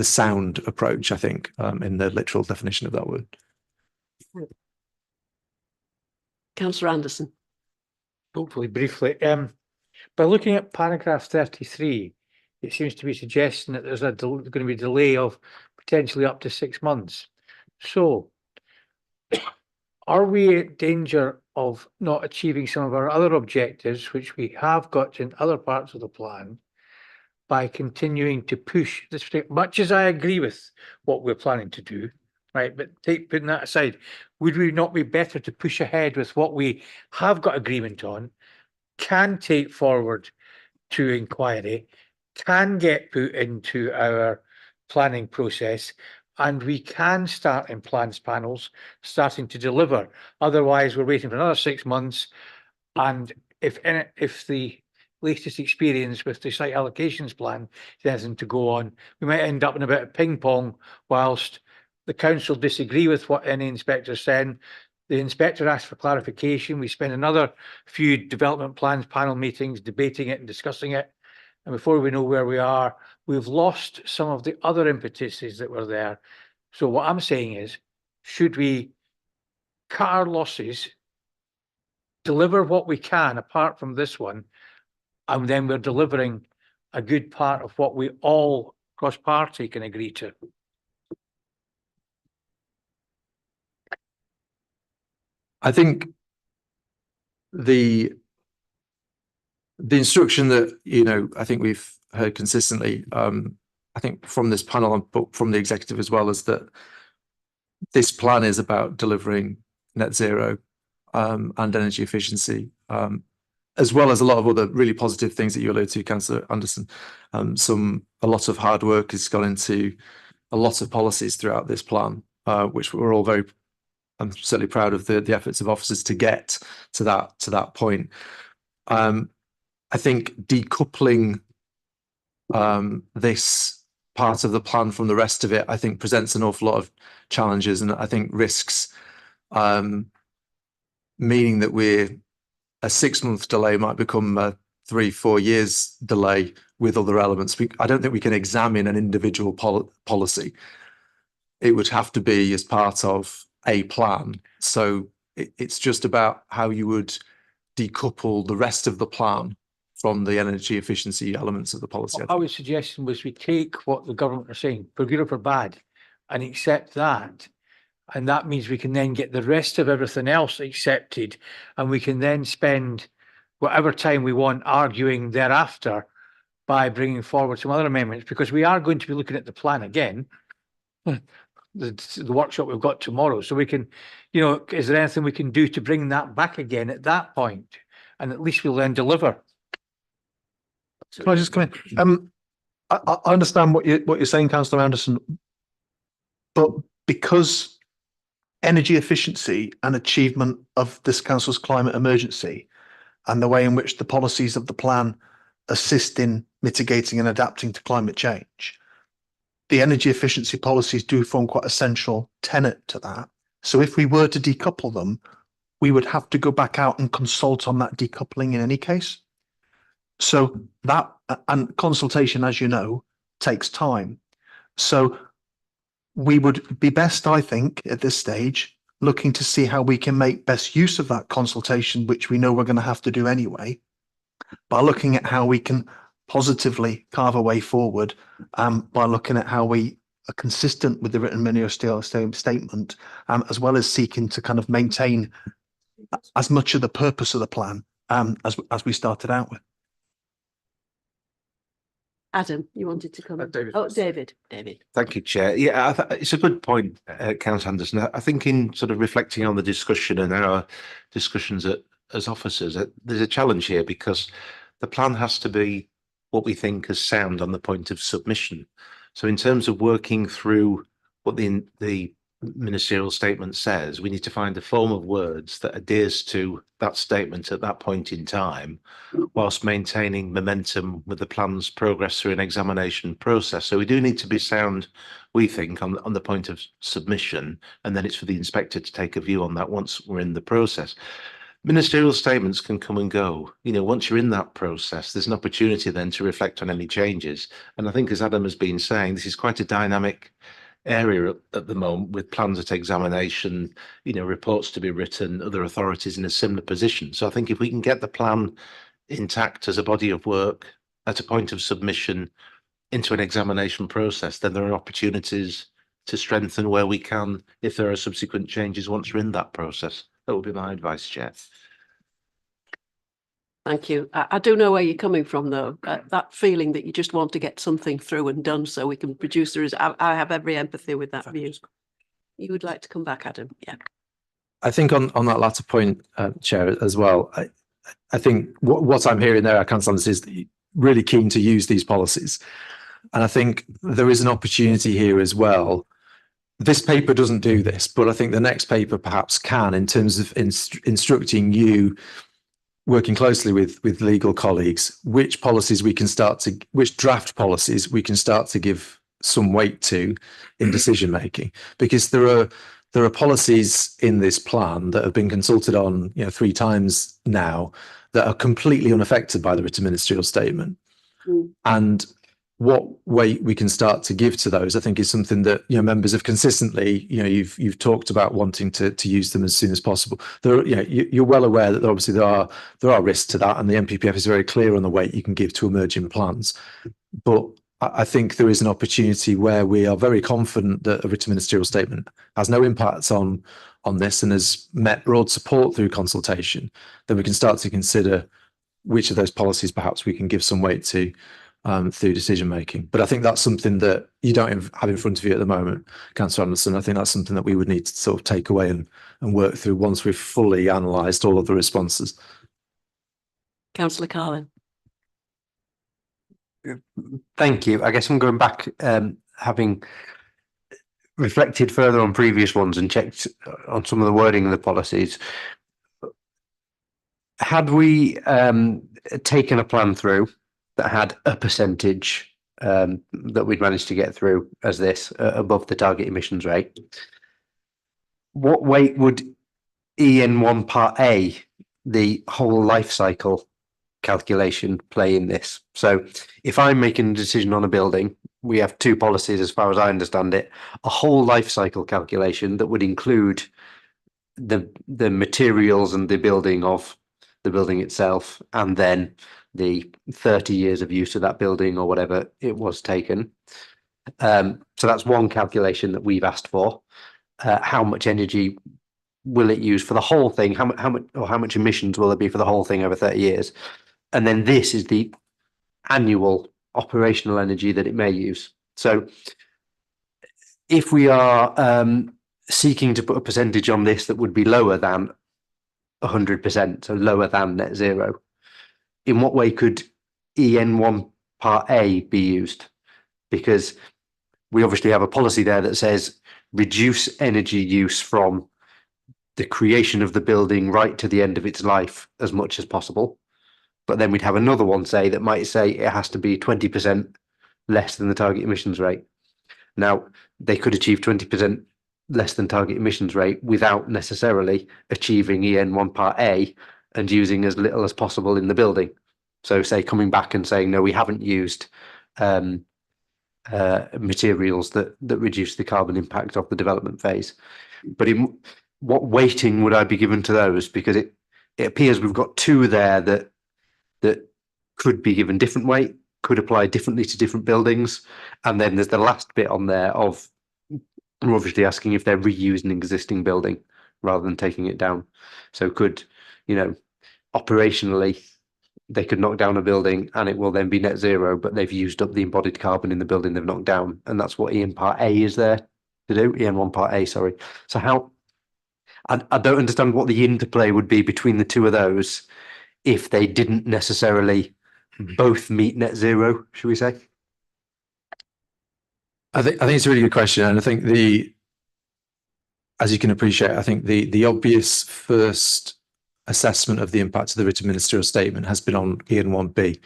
K: sound approach, I think, in the literal definition of that word.
A: Councillor Anderson.
I: Hopefully briefly, by looking at paragraph 33, it seems to be suggesting that there's going to be a delay of potentially up to 6 months. So are we at danger of not achieving some of our other objectives, which we have got in other parts of the plan, by continuing to push this? Much as I agree with what we're planning to do, right, but putting that aside, would we not be better to push ahead with what we have got agreement on, can take forward to inquiry, can get put into our planning process, and we can start in plans panels starting to deliver? Otherwise, we're waiting for another 6 months, and if the latest experience with the site allocations plan is anything to go on, we might end up in a bit of ping pong whilst the council disagree with what any inspector said. The inspector asked for clarification. We spent another few development plans panel meetings debating it and discussing it. And before we know where we are, we've lost some of the other impetuses that were there. So what I'm saying is, should we cut our losses, deliver what we can apart from this one, and then we're delivering a good part of what we all cross-party can agree to?
K: I think the instruction that, you know, I think we've heard consistently, I think from this panel, but from the executive as well, is that this plan is about delivering net zero and energy efficiency, as well as a lot of other really positive things that you alluded to, Councillor Anderson. A lot of hard work has gone into a lot of policies throughout this plan, which we're all I'm certainly proud of the efforts of officers to get to that point. I think decoupling this part of the plan from the rest of it, I think, presents an awful lot of challenges, and I think risks, meaning that a 6-month delay might become a 3-4 years delay with other elements. I don't think we can examine an individual policy. It would have to be as part of a plan. So it's just about how you would decouple the rest of the plan from the energy efficiency elements of the policy.
I: What I was suggesting was we take what the government are saying, for good or for bad, and accept that. And that means we can then get the rest of everything else accepted, and we can then spend whatever time we want arguing thereafter by bringing forward some other amendments, because we are going to be looking at the plan again, the workshop we've got tomorrow. So we can, you know, is there anything we can do to bring that back again at that point? And at least we'll then deliver.
B: Can I just come in? I understand what you're saying, Councillor Anderson, but because energy efficiency and achievement of this council's climate emergency and the way in which the policies of the plan assist in mitigating and adapting to climate change, the energy efficiency policies do form quite a central tenet to that. So if we were to decouple them, we would have to go back out and consult on that decoupling in any case. So that, and consultation, as you know, takes time. So we would be best, I think, at this stage, looking to see how we can make best use of that consultation, which we know we're going to have to do anyway, by looking at how we can positively carve a way forward, by looking at how we are consistent with the written ministerial statement, as well as seeking to kind of maintain as much of the purpose of the plan as we started out with.
A: Adam, you wanted to come?
M: David.
A: Oh, David.
M: Thank you, Chair. Yeah, it's a good point, Councillor Anderson. I think in sort of reflecting on the discussion and our discussions as officers, there's a challenge here because the plan has to be what we think is sound on the point of submission. So in terms of working through what the ministerial statement says, we need to find a form of words that adheres to that statement at that point in time, whilst maintaining momentum with the plan's progress through an examination process. So we do need to be sound, we think, on the point of submission, and then it's for the inspector to take a view on that once we're in the process. Ministerial statements can come and go. You know, once you're in that process, there's an opportunity then to reflect on any changes. And I think, as Adam has been saying, this is quite a dynamic area at the moment, with plans at examination, you know, reports to be written, other authorities in a similar position. So I think if we can get the plan intact as a body of work at a point of submission into an examination process, then there are opportunities to strengthen where we can if there are subsequent changes once we're in that process. That would be my advice, Chair.
A: Thank you. I do know where you're coming from, though. That feeling that you just want to get something through and done so we can produce the result. I have every empathy with that view. You would like to come back, Adam? Yeah.
K: I think on that latter point, Chair, as well, I think what I'm hearing there, Councillor Anderson, is that you're really keen to use these policies. And I think there is an opportunity here as well. This paper doesn't do this, but I think the next paper perhaps can, in terms of instructing you, working closely with legal colleagues, which policies we can which draft policies we can start to give some weight to in decision making, because there are policies in this plan that have been consulted on, you know, 3 times now, that are completely unaffected by the written ministerial statement. And what weight we can start to give to those, I think, is something that, you know, members have consistently, you know, you've talked about wanting to use them as soon as possible. There, you know, you're well aware that obviously there are risks to that, and the NPPF is very clear on the weight you can give to emerging plans. But I think there is an opportunity where we are very confident that a written ministerial statement has no impact on this and has met broad support through consultation. Then we can start to consider which of those policies perhaps we can give some weight to through decision making. But I think that's something that you don't have in front of you at the moment, Councillor Anderson. I think that's something that we would need to sort of take away and work through once we've fully analysed all of the responses.
A: Councillor Carlin.
G: Thank you. I guess I'm going back, having reflected further on previous ones and checked on some of the wording of the policies. Had we taken a plan through that had a percentage that we'd managed to get through as this above the target emissions rate, what weight would EN1 Part A, the whole life cycle calculation, play in this? So if I'm making a decision on a building, we have 2 policies as far as I understand it: a whole life cycle calculation that would include the materials and the building of the building itself, and then the 30 years of use of that building or whatever it was taken. So that's one calculation that we've asked for. How much energy will it use for the whole thing? How much emissions will there be for the whole thing over 30 years? And then this is the annual operational energy that it may use. So if we are seeking to put a percentage on this that would be lower than 100%, so lower than net zero, in what way could EN1 Part A be used? Because we obviously have a policy there that says reduce energy use from the creation of the building right to the end of its life as much as possible. But then we'd have another one that might say it has to be 20% less than the target emissions rate. Now, they could achieve 20% less than target emissions rate without necessarily achieving EN1 Part A and using as little as possible in the building. So say coming back and saying, no, we haven't used materials that reduce the carbon impact of the development phase. But in what weighting would I be given to those? Because it appears we've got two there that could be given different weight, could apply differently to different buildings. And then there's the last bit on there of we're obviously asking if they're reusing an existing building rather than taking it down. So could, operationally, they could knock down a building and it will then be net zero, but they've used up the embodied carbon in the building they've knocked down. And that's what EN Part A is there to do, EN1 Part A, sorry. So how, I don't understand what the interplay would be between the two of those if they didn't necessarily both meet net zero, should we say?
K: I think it's a really good question, and I think as you can appreciate, I think the obvious first assessment of the impact of the written ministerial statement has been on EN1B,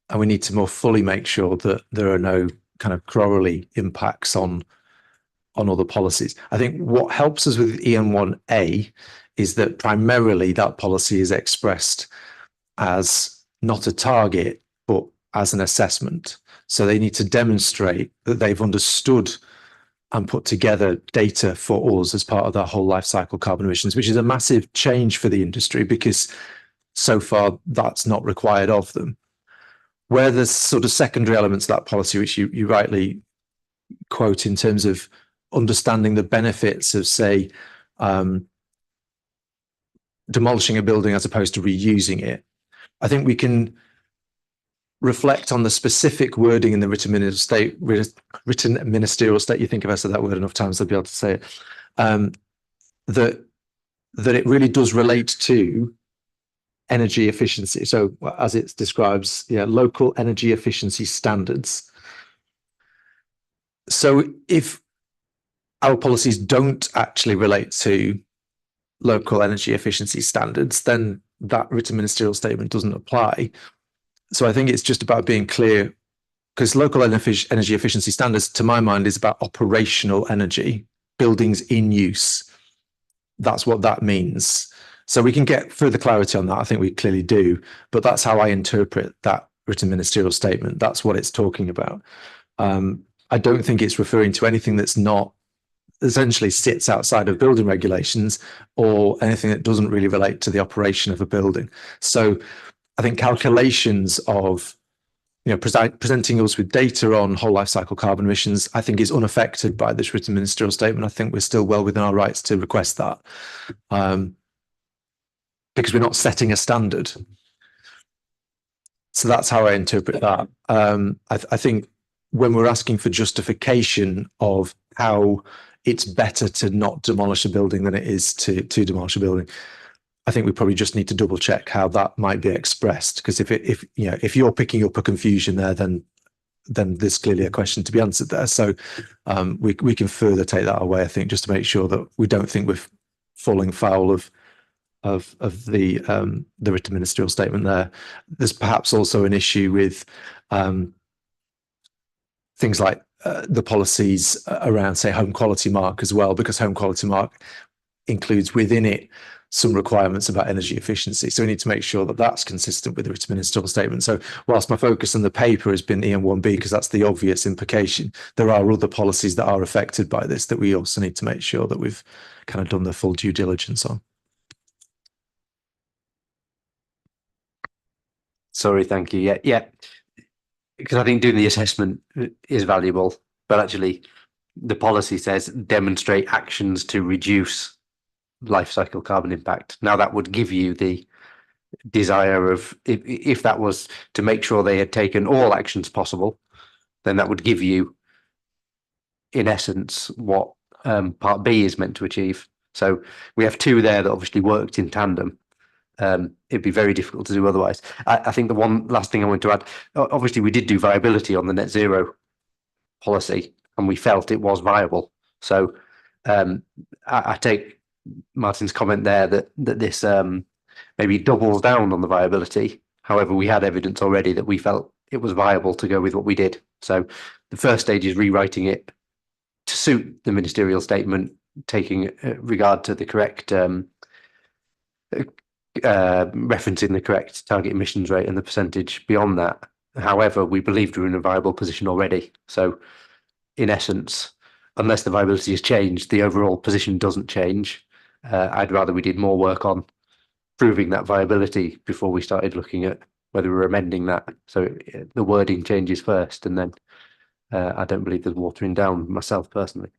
K: and we need to more fully make sure that there are no kind of corollary impacts on other policies. I think what helps us with EN1A is that primarily that policy is expressed as not a target, but as an assessment. So they need to demonstrate that they've understood and put together data for us as part of their whole life cycle carbon emissions, which is a massive change for the industry because so far that's not required of them. Where there's sort of secondary elements of that policy, which you rightly quote in terms of understanding the benefits of, say, demolishing a building as opposed to reusing it, I think we can reflect on the specific wording in the written ministerial state. You think if I said that word enough times, I'd be able to say it. That it really does relate to energy efficiency. So as it describes, local energy efficiency standards. So if our policies don't actually relate to local energy efficiency standards, then that written ministerial statement doesn't apply. So I think it's just about being clear, because local energy efficiency standards, to my mind, is about operational energy, buildings in use. That's what that means. So we can get further clarity on that. I think we clearly do, but that's how I interpret that written ministerial statement. That's what it's talking about. I don't think it's referring to anything that's not essentially sits outside of building regulations or anything that doesn't really relate to the operation of a building. So I think calculations of, presenting us with data on whole life cycle carbon emissions, I think is unaffected by this written ministerial statement. I think we're still well within our rights to request that, because we're not setting a standard. So that's how I interpret that. I think when we're asking for justification of how it's better to not demolish a building than it is to demolish a building, I think we probably just need to double check how that might be expressed, because if you're picking up a confusion there, then there's clearly a question to be answered there. So we can further take that away, I think, just to make sure that we don't think we're falling foul of the written ministerial statement there. There's perhaps also an issue with things like the policies around, say, home quality mark as well, because home quality mark includes within it some requirements about energy efficiency. So we need to make sure that that's consistent with the written ministerial statement. So whilst my focus on the paper has been EN1B, because that's the obvious implication, there are other policies that are affected by this that we also need to make sure that we've kind of done the full due diligence on.
G: Sorry, thank you. Yeah. Because I think doing the assessment is valuable, but actually the policy says demonstrate actions to reduce life cycle carbon impact. Now that would give you the desire of, if that was to make sure they had taken all actions possible, then that would give you, in essence, what Part B is meant to achieve. So we have two there that obviously worked in tandem. It'd be very difficult to do otherwise. I think the one last thing I want to add, obviously we did do viability on the net zero policy and we felt it was viable. So I take Martin's comment there that this maybe doubles down on the viability. However, we had evidence already that we felt it was viable to go with what we did. So the first stage is rewriting it to suit the ministerial statement, taking regard to the correct referencing the correct target emissions rate and the percentage beyond that. However, we believed we were in a viable position already. So in essence, unless the viability has changed, the overall position doesn't change. I'd rather we did more work on proving that viability before we started looking at whether we're amending that. So the wording changes first, and then I don't believe there's watering down myself personally.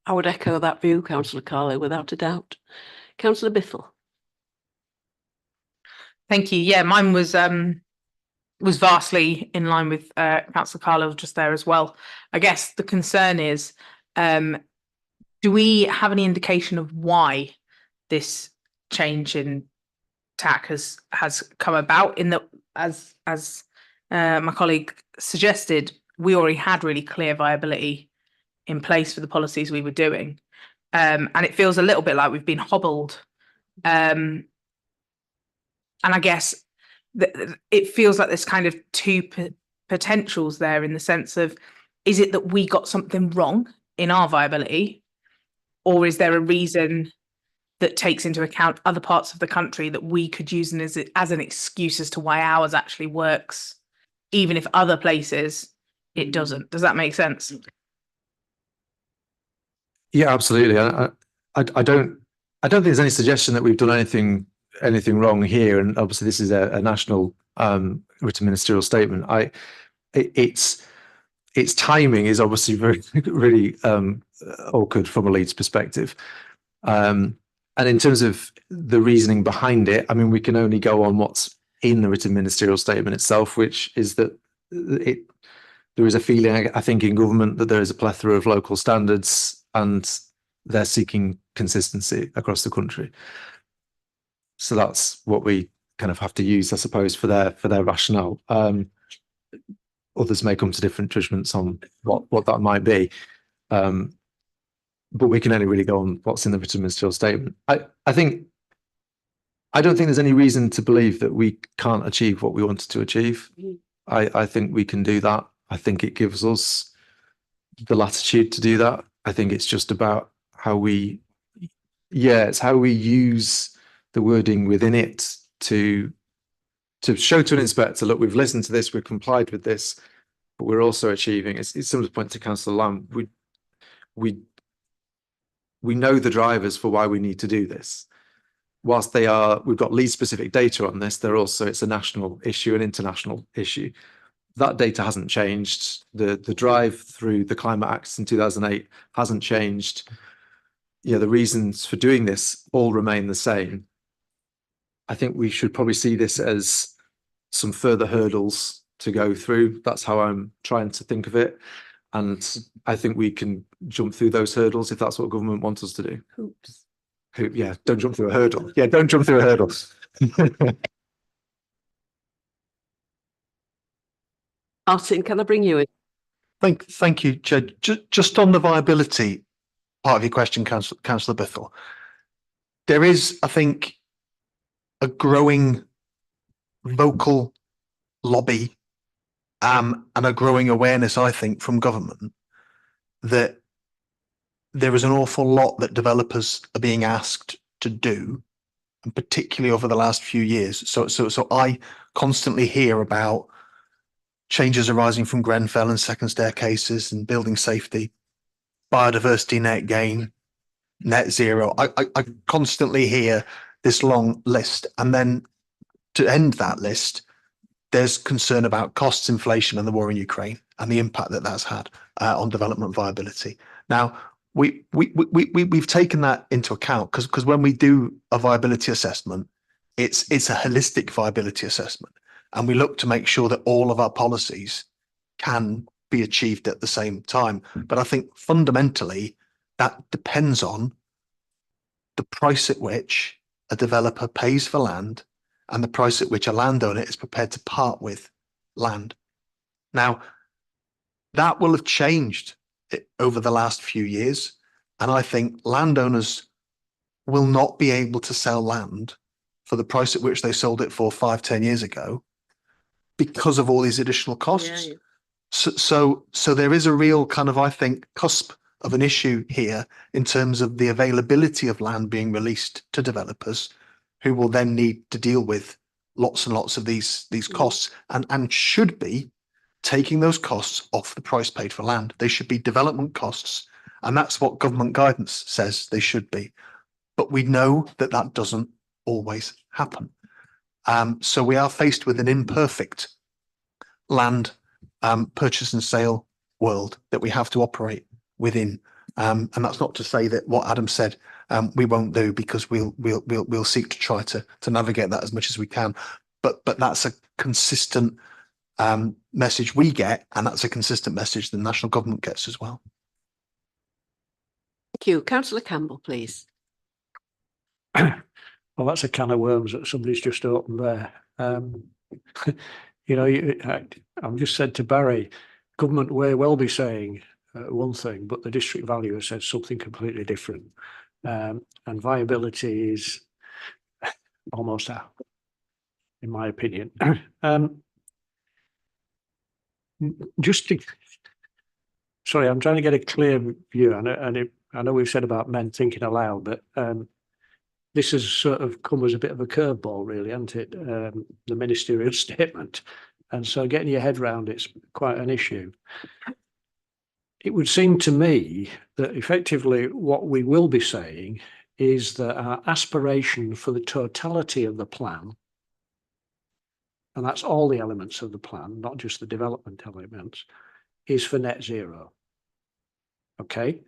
A: I would echo that view, Councillor Carley, without a doubt. Councillor Biffle.
D: Thank you. Yeah, mine was vastly in line with Councillor Carlo just there as well. I guess the concern is, do we have any indication of why this change in TAC has come about? In that, as my colleague suggested, we already had really clear viability in place for the policies we were doing, and it feels a little bit like we've been hobbled. And I guess it feels like there's kind of two potentials there, in the sense of, is it that we got something wrong in our viability, or is there a reason that takes into account other parts of the country that we could use as an excuse as to why ours actually works, even if other places it doesn't? Does that make sense?
K: Yeah, absolutely. I don't think there's any suggestion that we've done anything wrong here. And obviously this is a national written ministerial statement. Its timing is obviously very really awkward from a Leeds perspective. And in terms of the reasoning behind it, I mean, we can only go on what's in the written ministerial statement itself, which is that there is a feeling, I think, in government that there is a plethora of local standards and they're seeking consistency across the country. So that's what we kind of have to use, I suppose, for their rationale. Others may come to different judgments on what that might be. But we can only really go on what's in the written ministerial statement. I don't think there's any reason to believe that we can't achieve what we wanted to achieve. I think we can do that. I think it gives us the latitude to do that. I think it's just about it's how we use the wording within it to show to an inspector, look, we've listened to this, we've complied with this, but we're also achieving. It's similar to point to Councillor Lamb. We know the drivers for why we need to do this. Whilst we've got Leeds specific data on this, it's a national issue, an international issue. That data hasn't changed. The drive through the Climate Acts in 2008 hasn't changed. Yeah, the reasons for doing this all remain the same. I think we should probably see this as some further hurdles to go through. That's how I'm trying to think of it. And I think we can jump through those hurdles if that's what government wants us to do.
A: Hoops.
K: Yeah, don't jump through a hurdle. Yeah, don't jump through a hurdle.
A: Martin, can I bring you in?
B: Thank you, Chair. Just on the viability part of your question, Councillor Bithell, there is, I think, a growing vocal lobby and a growing awareness, I think, from government that there is an awful lot that developers are being asked to do, and particularly over the last few years. So I constantly hear about changes arising from Grenfell and second staircases and building safety, biodiversity net gain, net zero. I constantly hear this long list. And then to end that list, there's concern about costs, inflation and the war in Ukraine and the impact that that's had on development viability. Now, we've taken that into account because when we do a viability assessment, it's a holistic viability assessment. And we look to make sure that all of our policies can be achieved at the same time. But I think fundamentally that depends on the price at which a developer pays for land and the price at which a landowner is prepared to part with land. Now, that will have changed over the last few years. And I think landowners will not be able to sell land for the price at which they sold it for 5-10 years ago because of all these additional costs. So there is a real kind of, I think, cusp of an issue here in terms of the availability of land being released to developers who will then need to deal with lots and lots of these costs and should be taking those costs off the price paid for land. They should be development costs, and that's what government guidance says they should be. But we know that that doesn't always happen. So we are faced with an imperfect land purchase and sale world that we have to operate within. And that's not to say that what Adam said we won't do, because we'll seek to try to navigate that as much as we can. But that's a consistent message we get, and that's a consistent message the national government gets as well.
A: Thank you. Councillor Campbell, please.
F: Well, that's a can of worms that somebody's just opened there. You know, I've just said to Barry, government may well be saying one thing, but the district valuer says something completely different. And viability is almost out, in my opinion. Just to, sorry, I'm trying to get a clear view, and I know we've said about men thinking aloud, but this has sort of come as a bit of a curveball, really, hasn't it? The ministerial statement. And so getting your head around it's quite an issue. It would seem to me that effectively what we will be saying is that our aspiration for the totality of the plan, and that's all the elements of the plan, not just the development elements, is for net zero. Okay?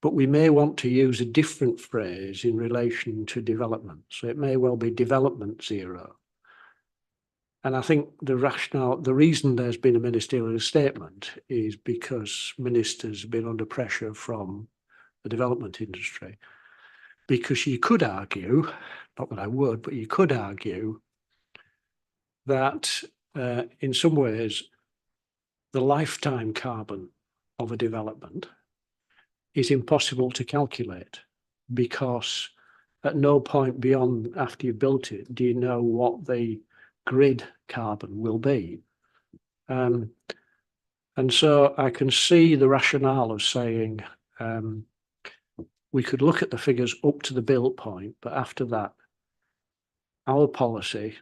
F: But we may want to use a different phrase in relation to development. So it may well be development zero. And I think the rationale, the reason there's been a ministerial statement is because ministers have been under pressure from the development industry. Because you could argue, not that I would, but you could argue that in some ways, the lifetime carbon of a development is impossible to calculate, because at no point beyond after you've built it do you know what the grid carbon will be. And so I can see the rationale of saying we could look at the figures up to the build point, but after that, our policy,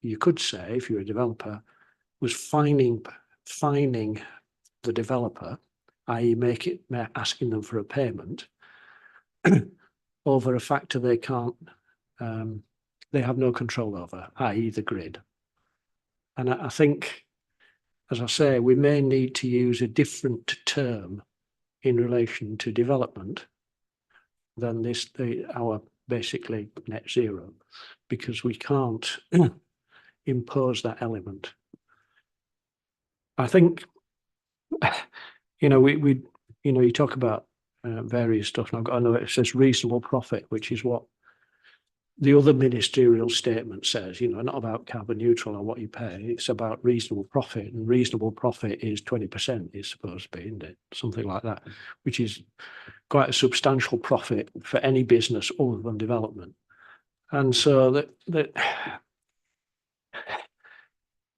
F: you could say, if you're a developer, was fining the developer, i.e. asking them for a payment over a factor they can't, they have no control over, i.e. the grid. And I think, as I say, we may need to use a different term in relation to development than our basically net zero, because we can't impose that element. I think, you know, you talk about various stuff, and I've got to know it says reasonable profit, which is what the other ministerial statement says, you know, not about carbon neutral or what you pay, it's about reasonable profit, and reasonable profit is 20% is supposed to be, isn't it? Something like that, which is quite a substantial profit for any business other than development. And so that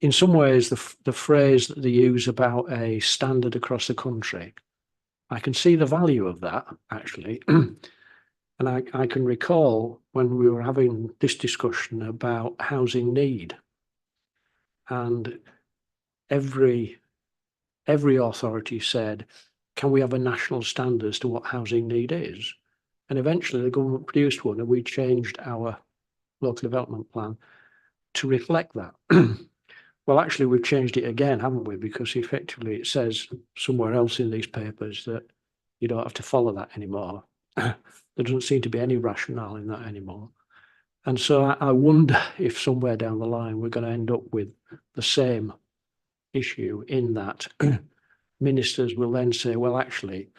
F: in some ways, the phrase that they use about a standard across the country, I can see the value of that, actually. And I can recall when we were having this discussion about housing need, and every authority said, can we have a national standard as to what housing need is? And eventually the government produced one, and we changed our local development plan to reflect that. Well, actually, we've changed it again, haven't we? Because effectively it says somewhere else in these papers that you don't have to follow that anymore. There doesn't seem to be any rationale in that anymore. And so I wonder if somewhere down the line we're going to end up with the same issue, in that ministers will then say, well, actually,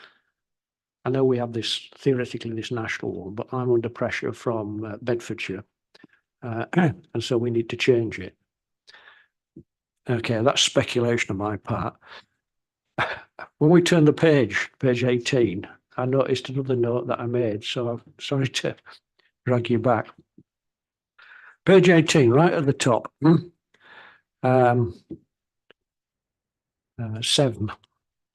F: I know we have this, theoretically, this national one, but I'm under pressure from Bedfordshire. And so we need to change it. Okay, that's speculation on my part. When we turn the page 18, I noticed another note that I made, so I'm sorry to drag you back. Page 18, right at the top. 7.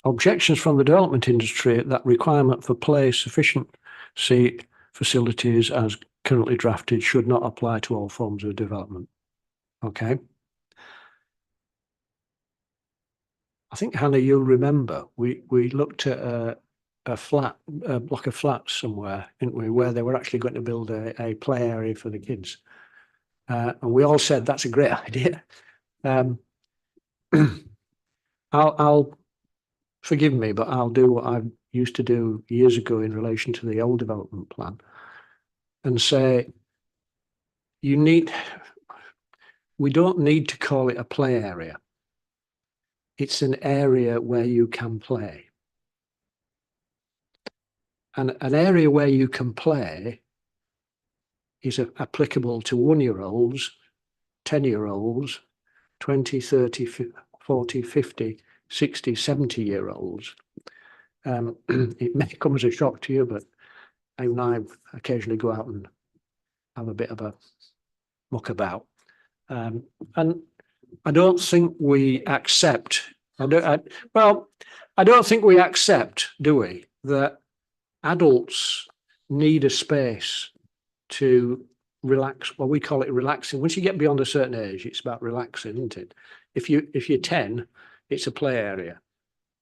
F: Objections from the development industry that requirement for play sufficiency facilities as currently drafted should not apply to all forms of development. Okay. I think, Hannah, you'll remember we looked at a block of flats somewhere, didn't we, where they were actually going to build a play area for the kids. And we all said that's a great idea. I'll forgive me, but I'll do what I used to do years ago in relation to the old development plan and say, we don't need to call it a play area. It's an area where you can play. And an area where you can play is applicable to 1-year-olds, 10-year-olds, 20, 30, 40, 50, 60, 70-year-olds. It may come as a shock to you, but I occasionally go out and have a bit of a muck about. And I don't think we accept, I don't think we accept, do we, that adults need a space to relax. Well, we call it relaxing. Once you get beyond a certain age, it's about relaxing, isn't it? If you're 10, it's a play area.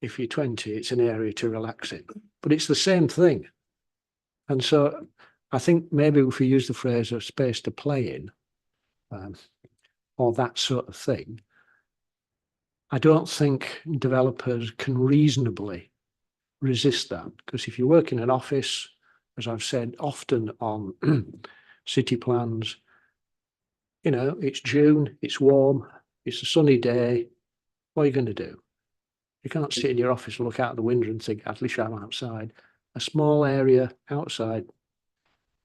F: If you're 20, it's an area to relax in. But it's the same thing. And so I think maybe if we use the phrase a space to play in, or that sort of thing, I don't think developers can reasonably resist that. Because if you work in an office, as I've said often on city plans, you know, it's June, it's warm, it's a sunny day. What are you going to do? You can't sit in your office and look out the window and think, at least I'm outside. A small area outside.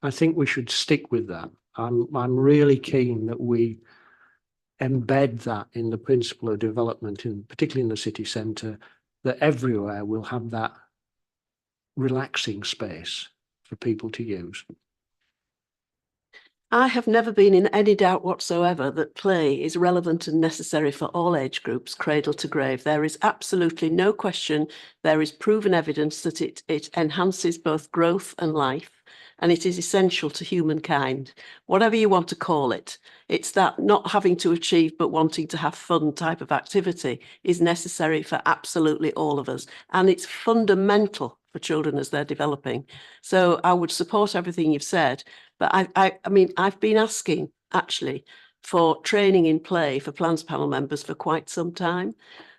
F: I think we should stick with that. I'm really keen that we embed that in the principle of development, particularly in the city centre, that everywhere we'll have that relaxing space for people to use.
A: I have never been in any doubt whatsoever that play is relevant and necessary for all age groups, cradle to grave. There is absolutely no question. There is proven evidence that it enhances both growth and life, and it is essential to humankind. Whatever you want to call it, it's that not having to achieve but wanting to have fun type of activity is necessary for absolutely all of us, and it's fundamental for children as they're developing. So I would support everything you've said. But I mean, I've been asking actually for training in play for plans panel members for quite some time.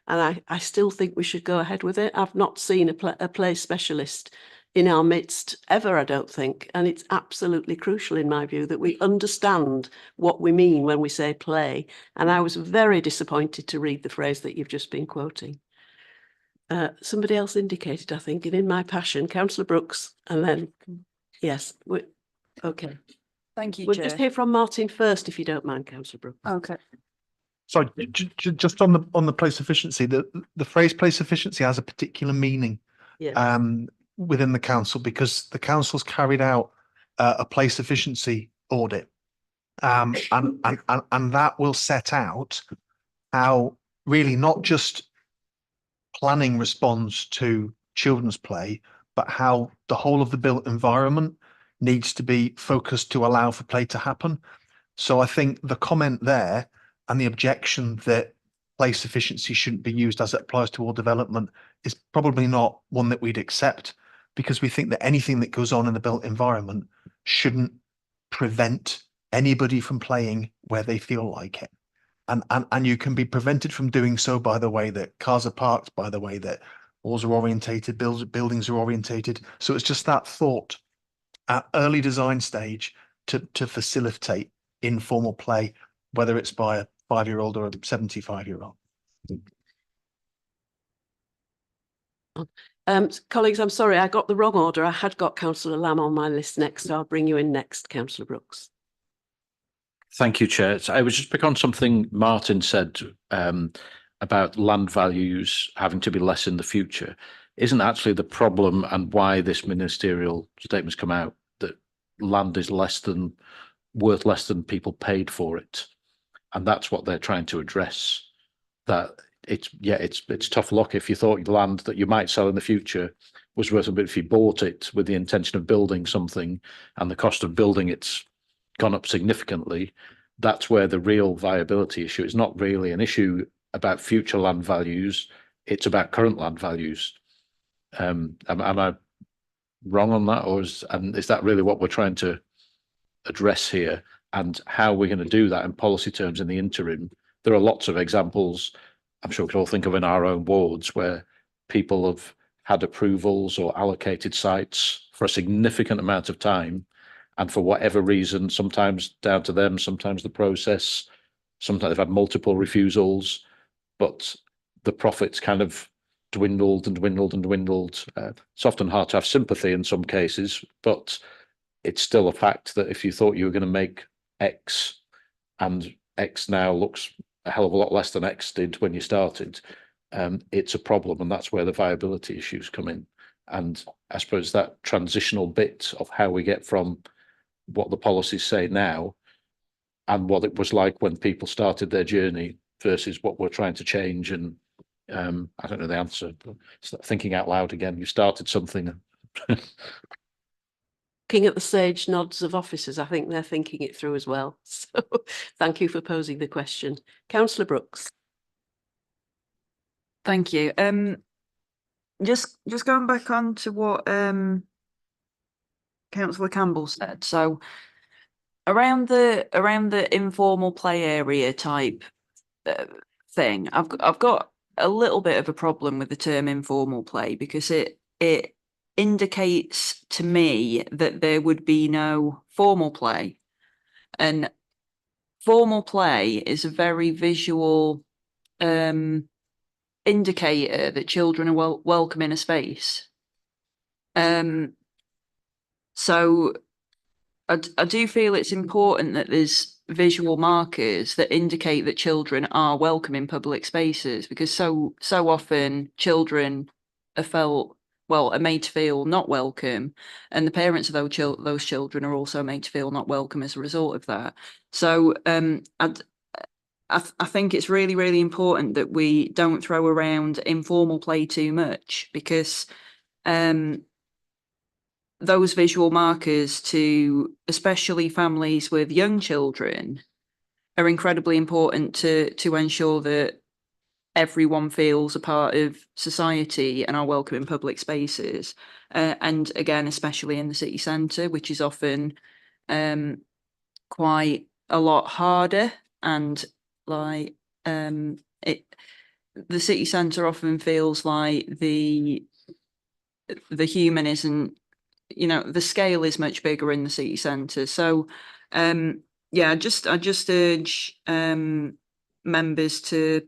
A: And I still think we should go ahead with it. I've not seen a play specialist in our midst ever, I don't think. And it's absolutely crucial in my view that we understand what we mean when we say play. And I was very disappointed to read the phrase that you've just been quoting. Somebody else indicated, I think, and in my passion, Councillor Brooks, and then, yes, okay.
L: Thank you,
A: We'll
L: Chair.
A: just hear from Martin first, if you don't mind, Councillor Brooks.
L: Okay.
B: So just on the place efficiency, the phrase place efficiency has a particular meaning within the council, because the council's carried out a place efficiency audit, and that will set out how really not just planning responds to children's play, but how the whole of the built environment needs to be focused to allow for play to happen. So I think the comment there and the objection that place efficiency shouldn't be used as it applies to all development is probably not one that we'd accept, because we think that anything that goes on in the built environment shouldn't prevent anybody from playing where they feel like it. And you can be prevented from doing so by the way that cars are parked, by the way that walls are orientated, buildings are orientated. So it's just that thought at early design stage to facilitate informal play, whether it's by a 5-year-old or a 75-year-old.
A: Colleagues, I'm sorry, I got the wrong order. I had got Councillor Lamb on my list next, so I'll bring you in next, Councillor Brooks.
H: Thank you, Chair. So I was just pick on something Martin said about land values having to be less in the future. Isn't actually the problem and why this ministerial statement's come out that land is worth less than people paid for it, and that's what they're trying to address. That it's tough luck if you thought land that you might sell in the future was worth a bit if you bought it with the intention of building something, and the cost of building it's gone up significantly, that's where the real viability issue is not really an issue about future land values. It's about current land values. Am I wrong on that, or is that really what we're trying to address here? And how we're going to do that in policy terms in the interim? There are lots of examples I'm sure we could all think of in our own wards where people have had approvals or allocated sites for a significant amount of time, and for whatever reason, sometimes down to them, sometimes the process, sometimes they've had multiple refusals, but the profits kind of dwindled and dwindled and dwindled. It's often hard to have sympathy in some cases, but it's still a fact that if you thought you were going to make X and X now looks a hell of a lot less than X did when you started, it's a problem, and that's where the viability issues come in. And I suppose that transitional bit of how we get from what the policies say now and what it was like when people started their journey versus what we're trying to change. And I don't know the answer, but thinking out loud again, you started something.
A: Looking at the sage nods of officers, I think they're thinking it through as well. So thank you for posing the question. Councillor Brooks.
L: Thank you. Just going back on to what Councillor Campbell said. So around the informal play area type thing, I've got a little bit of a problem with the term informal play, because it indicates to me that there would be no formal play, and formal play is a very visual indicator that children are welcome in a space. So I do feel it's important that there's visual markers that indicate that children are welcome in public spaces, because so often children are made to feel not welcome, and the parents of those children are also made to feel not welcome as a result of that. So I think it's really, really important that we don't throw around informal play too much, because those visual markers to especially families with young children are incredibly important to ensure that everyone feels a part of society and are welcome in public spaces. And again, especially in the city centre, which is often quite a lot harder, and like the city centre often feels like the human isn't, the scale is much bigger in the city centre. So yeah, I just urge members to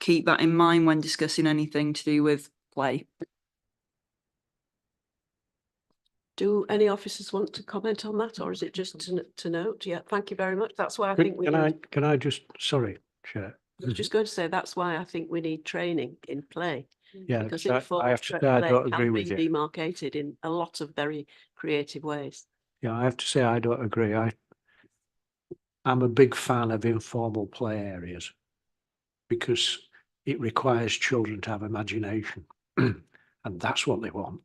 L: keep that in mind when discussing anything to do with play.
A: Do any officers want to comment on that, or is it just to note? Yeah, thank you very much. That's why I think
F: Can I just, sorry, Chair.
A: I was just going to say that's why I think we need training in play.
F: Yeah,
A: because
F: I have to say I
A: play
F: don't
A: can
F: agree
A: be
F: with you.
A: demarcated in a lot of very creative ways.
F: Yeah, I have to say I don't agree. I'm a big fan of informal play areas because it requires children to have imagination, and that's what they want.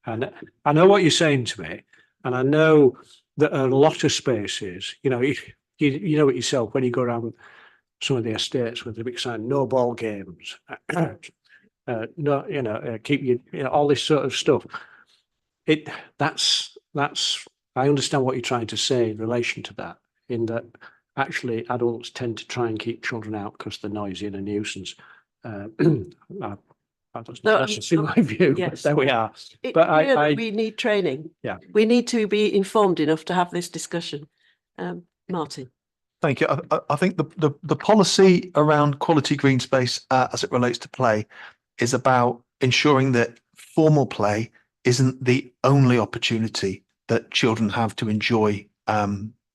F: And I know what you're saying to me, and I know that a lot of spaces, you know it yourself when you go around some of the estates with the big sign, no ball games, no, keep you, all this sort of stuff. That's I understand what you're trying to say in relation to that, in that actually adults tend to try and keep children out because they're noisy and a nuisance. That's just in my view.
A: Yes.
F: There we are.
A: It's
F: But
A: clear that we need training.
F: Yeah.
A: We need to be informed enough to have this discussion. Martin.
B: Thank you. I think the policy around quality green space as it relates to play is about ensuring that formal play isn't the only opportunity that children have to enjoy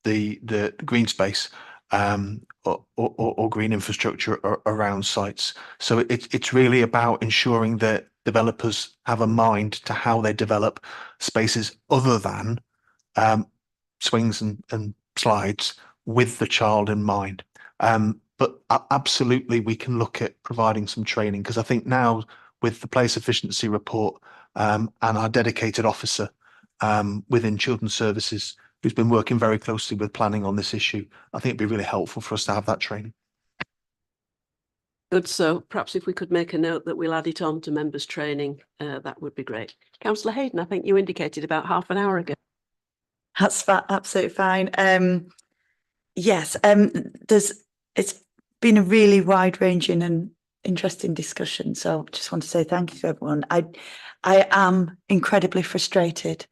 B: the green space or green infrastructure around sites. So it's really about ensuring that developers have a mind to how they develop spaces other than swings and slides with the child in mind. But absolutely, we can look at providing some training, because I think now with the place efficiency report and our dedicated officer within children's services who's been working very closely with planning on this issue. I think it'd be really helpful for us to have that training.
A: Good. So perhaps if we could make a note that we'll add it on to members' training, that would be great. Councillor Hayden, I think you indicated about half an hour ago.
C: That's absolutely fine. Yes, it's been a really wide-ranging and interesting discussion. So just want to say thank you to everyone. I am incredibly frustrated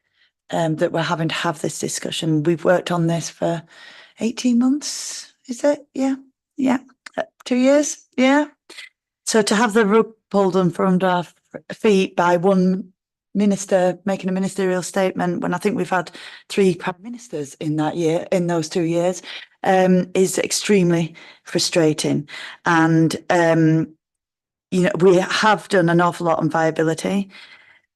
C: that we're having to have this discussion. We've worked on this for 18 months, is it? Yeah. 2 years, yeah. So to have the rug pulled from under our feet by one minister making a ministerial statement when I think we've had 3 prime ministers in those 2 years, is extremely frustrating. And we have done an awful lot on viability.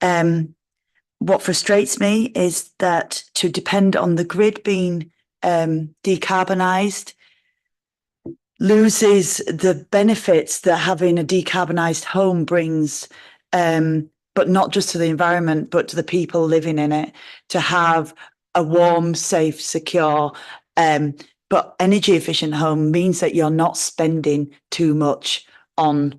C: What frustrates me is that to depend on the grid being decarbonised loses the benefits that having a decarbonised home brings, but not just to the environment, but to the people living in it, to have a warm, safe, secure, but energy efficient home means that you're not spending too much on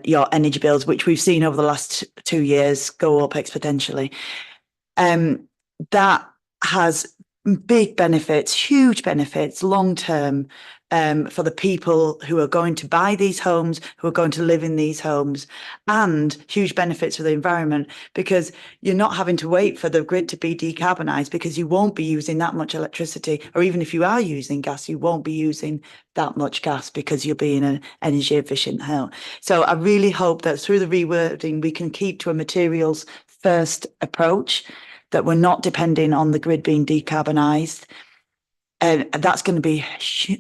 C: your energy bills, which we've seen over the last 2 years go up exponentially. That has big benefits, huge benefits, long term, for the people who are going to buy these homes, who are going to live in these homes, and huge benefits for the environment, because you're not having to wait for the grid to be decarbonised, because you won't be using that much electricity, or even if you are using gas, you won't be using that much gas because you'll be in an energy efficient home. So I really hope that through the rewording, we can keep to a materials first approach, that we're not depending on the grid being decarbonised. And that's going to be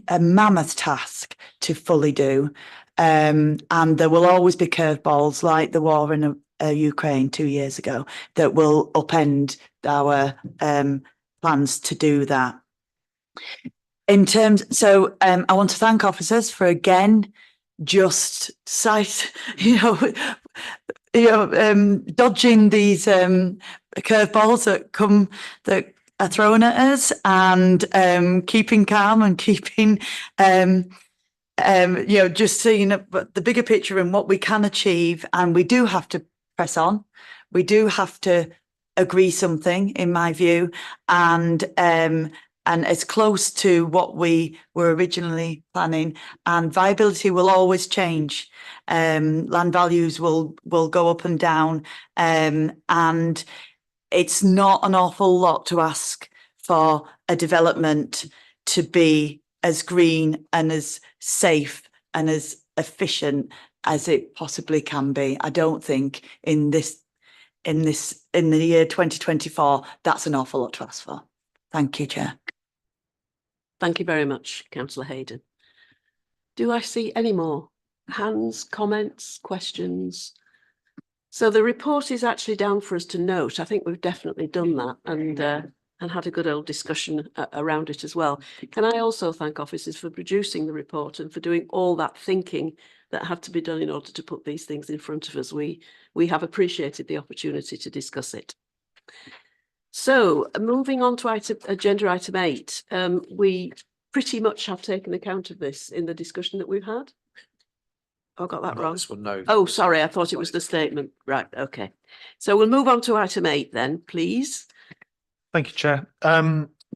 C: a mammoth task to fully do. And there will always be curveballs like the war in Ukraine 2 years ago that will upend our plans to do that. I want to thank officers for again just dodging these curveballs that are thrown at us, and keeping calm and keeping just seeing the bigger picture and what we can achieve. And we do have to press on. We do have to agree something, in my view, and as close to what we were originally planning. And viability will always change. Land values will go up and down, and it's not an awful lot to ask for a development to be as green and as safe and as efficient as it possibly can be. I don't think in the year 2024, that's an awful lot to ask for. Thank you, Chair.
A: Thank you very much, Councillor Hayden. Do I see any more hands, comments, questions? So the report is actually down for us to note. I think we've definitely done that and had a good old discussion around it as well. Can I also thank officers for producing the report and for doing all that thinking that had to be done in order to put these things in front of us. We have appreciated the opportunity to discuss it. So moving on to agenda item 8, we pretty much have taken account of this in the discussion that we've had. I got that wrong.
G: This one, no.
A: Oh, sorry, I thought it was the statement. Right, okay. So we'll move on to item 8 then, please.
B: Thank you, Chair.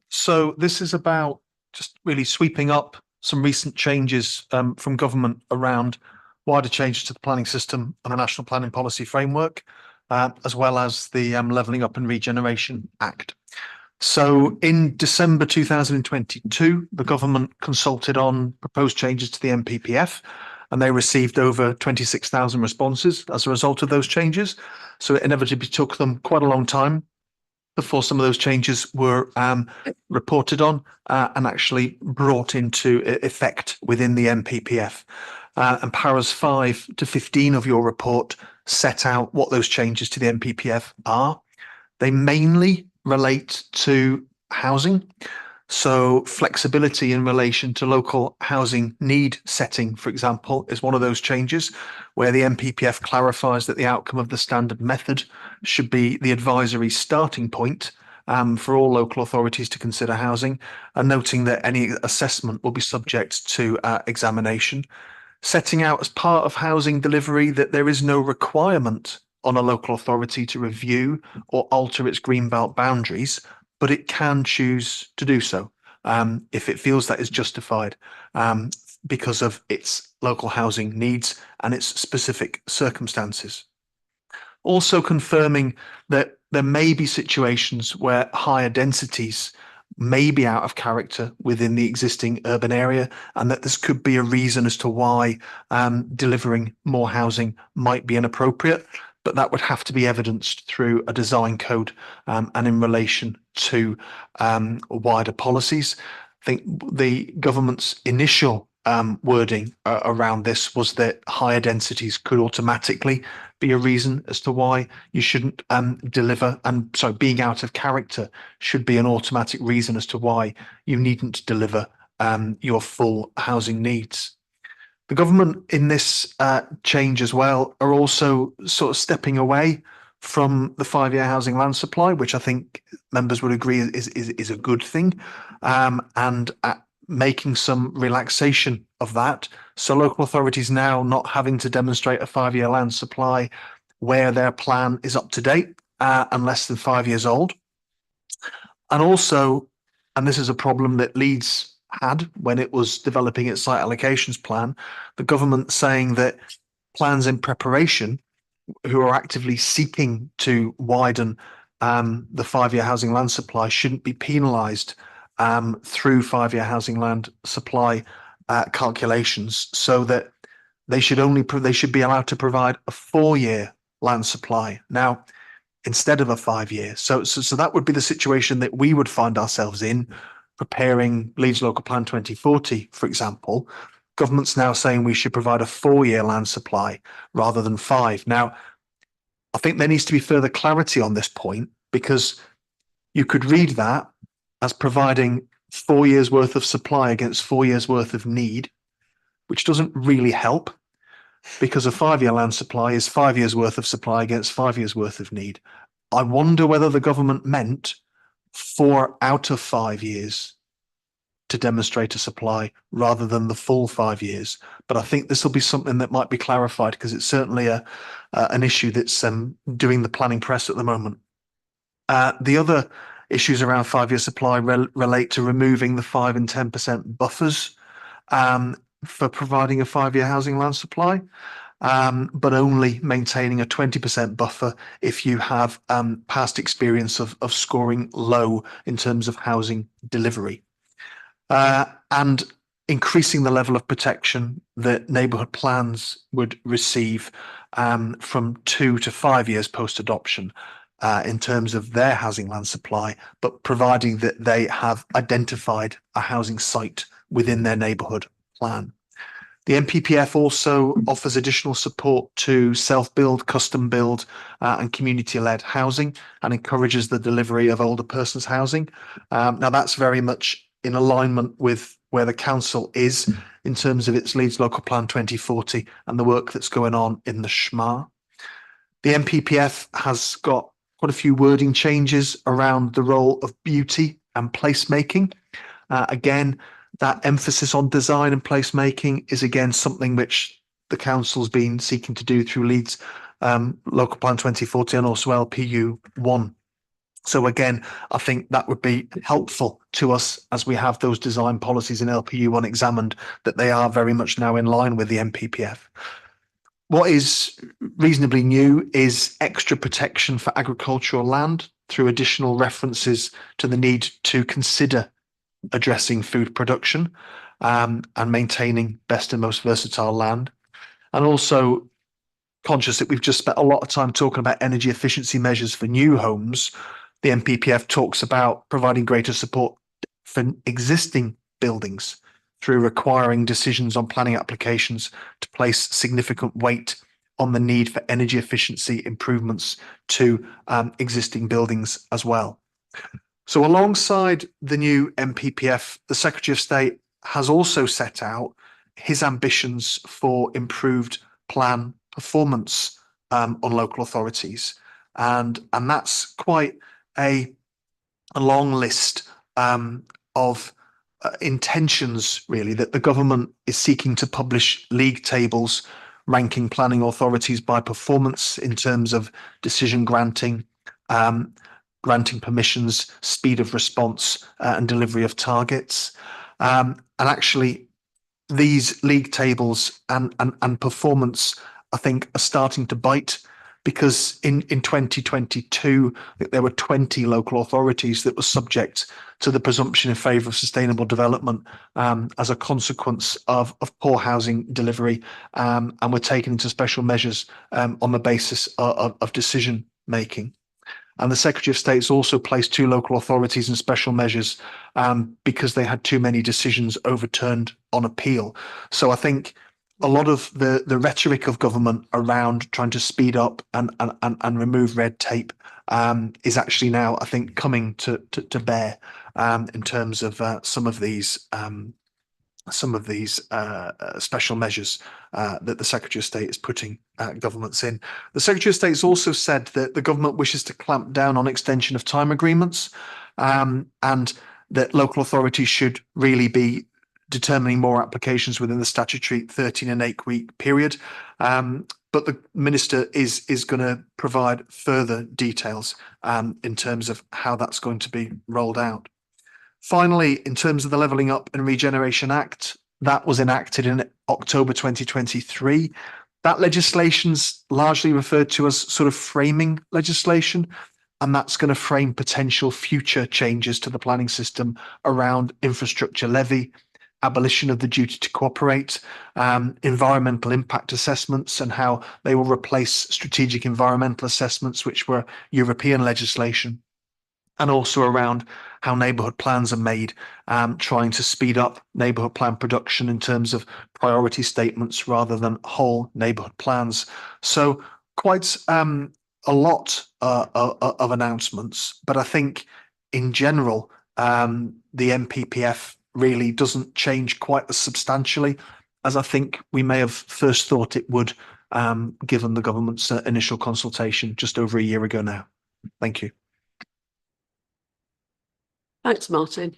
B: So this is about just really sweeping up some recent changes from government around wider changes to the planning system and the National Planning Policy Framework, as well as the Levelling Up and Regeneration Act. So in December 2022, the government consulted on proposed changes to the NPPF, and they received over 26,000 responses as a result of those changes. So it inevitably took them quite a long time before some of those changes were reported on and actually brought into effect within the NPPF. And paras 5 to 15 of your report set out what those changes to the NPPF are. They mainly relate to housing. So flexibility in relation to local housing need setting, for example, is one of those changes where the NPPF clarifies that the outcome of the standard method should be the advisory starting point for all local authorities to consider housing, and noting that any assessment will be subject to examination. Setting out as part of housing delivery that there is no requirement on a local authority to review or alter its greenbelt boundaries, but it can choose to do so if it feels that is justified because of its local housing needs and its specific circumstances. Also confirming that there may be situations where higher densities may be out of character within the existing urban area, and that this could be a reason as to why delivering more housing might be inappropriate, but that would have to be evidenced through a design code and in relation to wider policies. I think the government's initial wording around this was that higher densities could automatically be a reason as to why you shouldn't deliver, and so being out of character should be an automatic reason as to why you needn't deliver your full housing needs. The government in this change as well are also sort of stepping away from the 5-year housing land supply, which I think members would agree is a good thing, and making some relaxation of that. So local authorities now not having to demonstrate a 5-year land supply where their plan is up to date and less than 5 years old. And also, and this is a problem that Leeds had when it was developing its site allocations plan, the government saying that plans in preparation who are actively seeking to widen the 5-year housing land supply shouldn't be penalised through 5-year housing land supply calculations, so that they should be allowed to provide a 4-year land supply now instead of a 5-year. So that would be the situation that we would find ourselves in preparing Leeds Local Plan 2040, for example. Government's now saying we should provide a 4-year land supply rather than 5. Now, I think there needs to be further clarity on this point, because you could read that as providing 4 years worth of supply against 4 years worth of need, which doesn't really help, because a 5-year land supply is 5 years worth of supply against 5 years worth of need. I wonder whether the government meant 4 out of 5 years to demonstrate a supply rather than the full 5 years. But I think this will be something that might be clarified, because it's certainly an issue that's doing the planning press at the moment. The other issues around 5-year supply relate to removing the 5 and 10% buffers for providing a 5-year housing land supply, but only maintaining a 20% buffer if you have past experience of scoring low in terms of housing delivery. And increasing the level of protection that neighbourhood plans would receive from 2 to 5 years post-adoption in terms of their housing land supply, but providing that they have identified a housing site within their neighbourhood plan. The NPPF also offers additional support to self-build, custom build and community-led housing, and encourages the delivery of older persons housing. Now that's very much in alignment with where the council is in terms of its Leeds Local Plan 2040 and the work that's going on in the SHMA. The NPPF has got quite a few wording changes around the role of beauty and placemaking. Again, that emphasis on design and placemaking is again something which the council's been seeking to do through Leeds Local Plan 2040 and also LPU 1. So again, I think that would be helpful to us as we have those design policies in LPU 1 examined, that they are very much now in line with the NPPF. What is reasonably new is extra protection for agricultural land through additional references to the need to consider addressing food production and maintaining best and most versatile land. And also conscious that we've just spent a lot of time talking about energy efficiency measures for new homes. The NPPF talks about providing greater support for existing buildings through requiring decisions on planning applications to place significant weight on the need for energy efficiency improvements to existing buildings as well. So alongside the new NPPF, the Secretary of State has also set out his ambitions for improved plan performance on local authorities. And that's quite a a long list of intentions, really, that the government is seeking to publish league tables ranking planning authorities by performance in terms of decision granting, granting permissions, speed of response, and delivery of targets. And actually, these league tables and performance, I think, are starting to bite, because in 2022, there were 20 local authorities that were subject to the presumption in favour of sustainable development as a consequence of poor housing delivery, and were taken into special measures on the basis of decision making. And the Secretary of State's also placed 2 local authorities in special measures because they had too many decisions overturned on appeal. So I think a lot of the rhetoric of government around trying to speed up and remove red tape is actually now, I think, coming to bear in terms of some of these special measures that the Secretary of State is putting governments in. The Secretary of State has also said that the government wishes to clamp down on extension of time agreements, and that local authorities should really be determining more applications within the statutory 13 and 8 week period. But the Minister is going to provide further details in terms of how that's going to be rolled out. Finally, in terms of the Levelling Up and Regeneration Act, that was enacted in October 2023. That legislation's largely referred to as sort of framing legislation, and that's going to frame potential future changes to the planning system around infrastructure levy, abolition of the duty to cooperate, environmental impact assessments and how they will replace strategic environmental assessments, which were European legislation, and also around how neighbourhood plans are made, trying to speed up neighbourhood plan production in terms of priority statements rather than whole neighbourhood plans. So quite a lot of announcements, but I think in general, the NPPF really doesn't change quite as substantially as I think we may have first thought it would, given the government's initial consultation just over a year ago now. Thank you.
A: Thanks, Martin.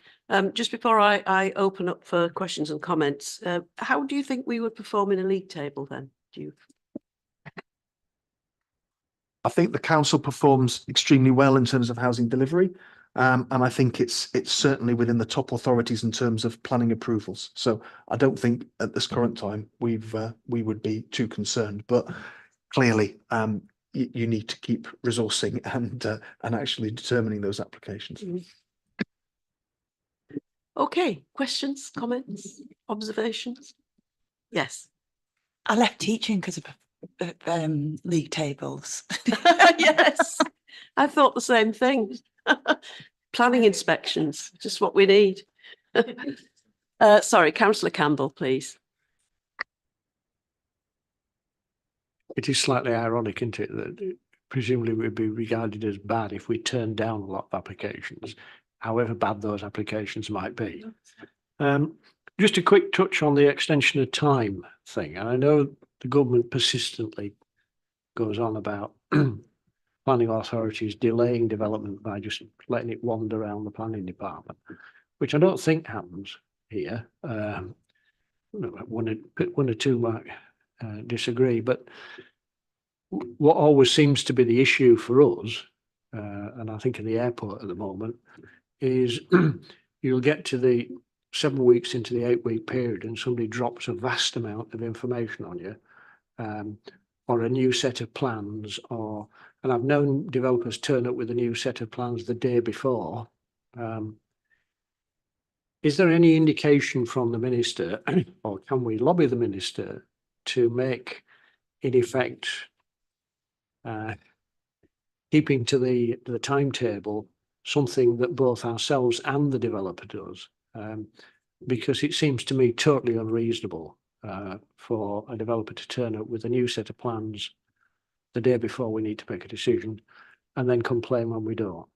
A: Just before I open up for questions and comments, how do you think we would perform in a league table then?
B: I think the council performs extremely well in terms of housing delivery, and I think it's certainly within the top authorities in terms of planning approvals. So I don't think at this current time we would be too concerned, but clearly you need to keep resourcing and actually determining those applications.
A: Okay, questions, comments, observations? Yes.
C: I left teaching because of league tables.
A: Yes, I thought the same thing. Planning inspections, just what we need. Sorry, Councillor Campbell, please.
F: It is slightly ironic, isn't it, that presumably would be regarded as bad if we turned down a lot of applications, however bad those applications might be. Just a quick touch on the extension of time thing. And I know the government persistently goes on about planning authorities delaying development by just letting it wander around the planning department, which I don't think happens here. One or two might disagree, but what always seems to be the issue for us, and I think in the airport at the moment, is you'll get to the 7 weeks into the 8 week period and somebody drops a vast amount of information on you, or a new set of plans, and I've known developers turn up with a new set of plans the day before. Is there any indication from the Minister, or can we lobby the Minister to make, in effect, keeping to the timetable, something that both ourselves and the developer does? Because it seems to me totally unreasonable for a developer to turn up with a new set of plans the day before we need to make a decision and then complain when we don't.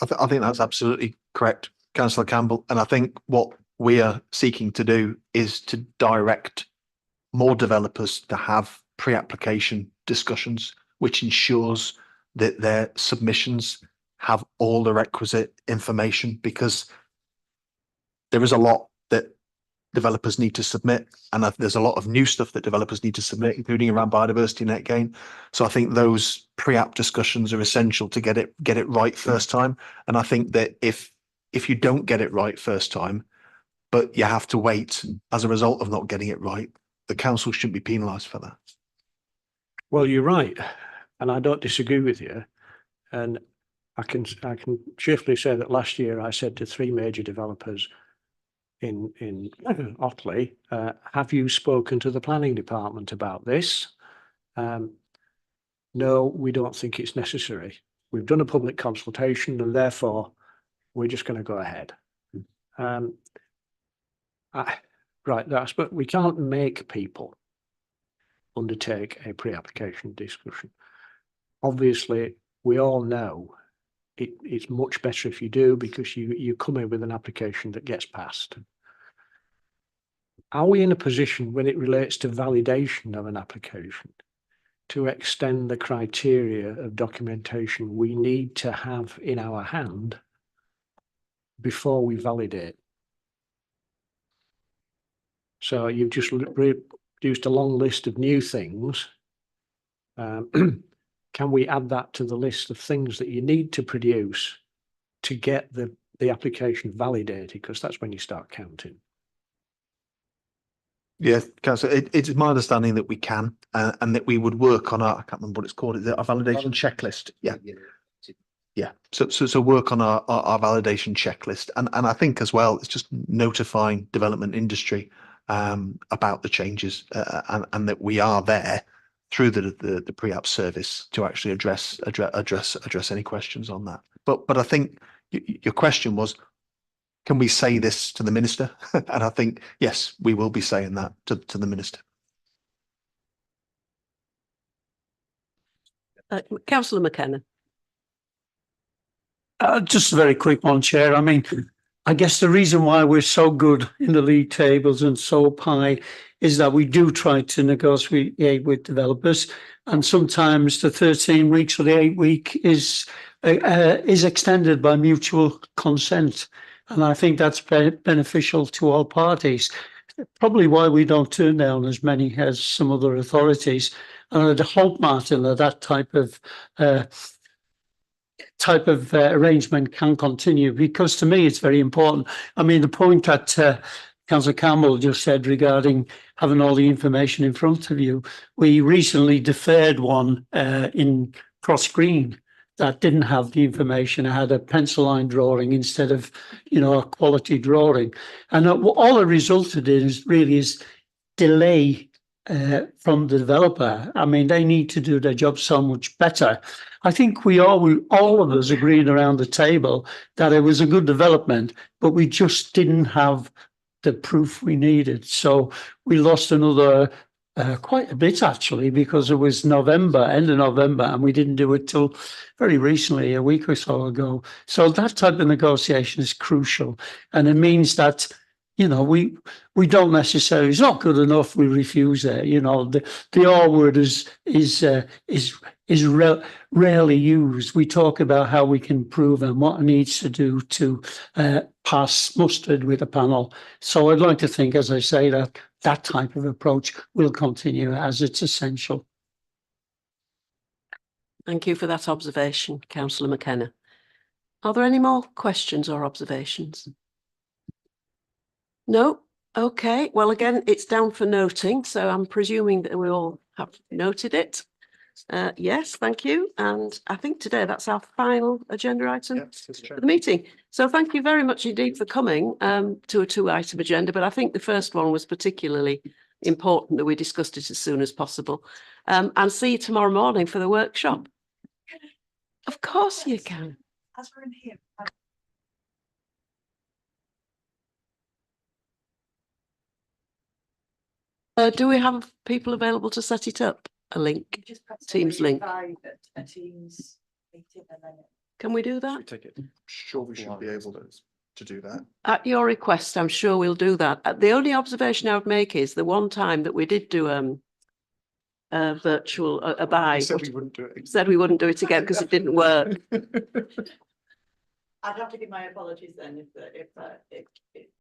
B: I think that's absolutely correct, Councillor Campbell. And I think what we are seeking to do is to direct more developers to have pre-application discussions, which ensures that their submissions have all the requisite information, because there is a lot that developers need to submit, and there's a lot of new stuff that developers need to submit, including around biodiversity net gain. So I think those pre-app discussions are essential to get it right first time. And I think that if you don't get it right first time, but you have to wait as a result of not getting it right, the council shouldn't be penalised for that.
F: Well, you're right, and I don't disagree with you. And I can cheerfully say that last year I said to 3 major developers in Otley, have you spoken to the planning department about this? No, we don't think it's necessary. We've done a public consultation, and therefore we're just going to go ahead. Right, but we can't make people undertake a pre-application discussion. Obviously, we all know it's much better if you do, because you come in with an application that gets passed. Are we in a position, when it relates to validation of an application, to extend the criteria of documentation we need to have in our hand before we validate? So you've just produced a long list of new things. Can we add that to the list of things that you need to produce to get the application validated? Because that's when you start counting.
B: Yeah, Councillor, it's my understanding that we can, and that we would work on I can't remember what it's called, is it a validation checklist? Yeah. So work on our validation checklist. And I think as well, it's just notifying development industry about the changes, and that we are there through the pre-app service to actually address any questions on that. But I think your question was, can we say this to the minister? And I think, yes, we will be saying that to the minister.
A: Councillor McKenna.
N: Just a very quick one, Chair. I mean, I guess the reason why we're so good in the league tables and so high is that we do try to negotiate with developers, and sometimes the 13 weeks or the 8-week is extended by mutual consent, and I think that's beneficial to all parties. Probably why we don't turn down as many as some other authorities, and I'd hope, Martin, that type of arrangement can continue, because to me it's very important. I mean, the point that Councillor Campbell just said regarding having all the information in front of you, we recently deferred one in Cross Green that didn't have the information. It had a pencil line drawing instead of, a quality drawing, and all it resulted in is delay from the developer. I mean, they need to do their job so much better. I think we all of us agreed around the table that it was a good development, but we just didn't have the proof we needed. So we lost another quite a bit, actually, because it was end of November, and we didn't do it till very recently, a week or so ago. So that type of negotiation is crucial, and it means that we don't necessarily, it's not good enough, we refuse it. The R word is rarely used. We talk about how we can improve and what it needs to do to pass mustard with a panel. So I'd like to think, as I say, that type of approach will continue, as it's essential.
A: Thank you for that observation, Councillor McKenna. Are there any more questions or observations? No? Okay. Well, again, it's down for noting, so I'm presuming that we all have noted it. Yes, thank you. And I think today that's our final agenda item for the meeting. So thank you very much indeed for coming to a 2-item agenda, but I think the first one was particularly important that we discussed it as soon as possible. And see you tomorrow morning for the workshop. Of course you can. As we're in here. Do we have people available to set it up? A link, Teams link. Can we do that?
B: Sure, we should be able to do that.
A: At your request, I'm sure we'll do that. The only observation I would make is the one time that we did do a virtual buy.
B: Said we wouldn't do it.
A: Said we wouldn't do it again because it didn't work.
C: I'd have to give my apologies then if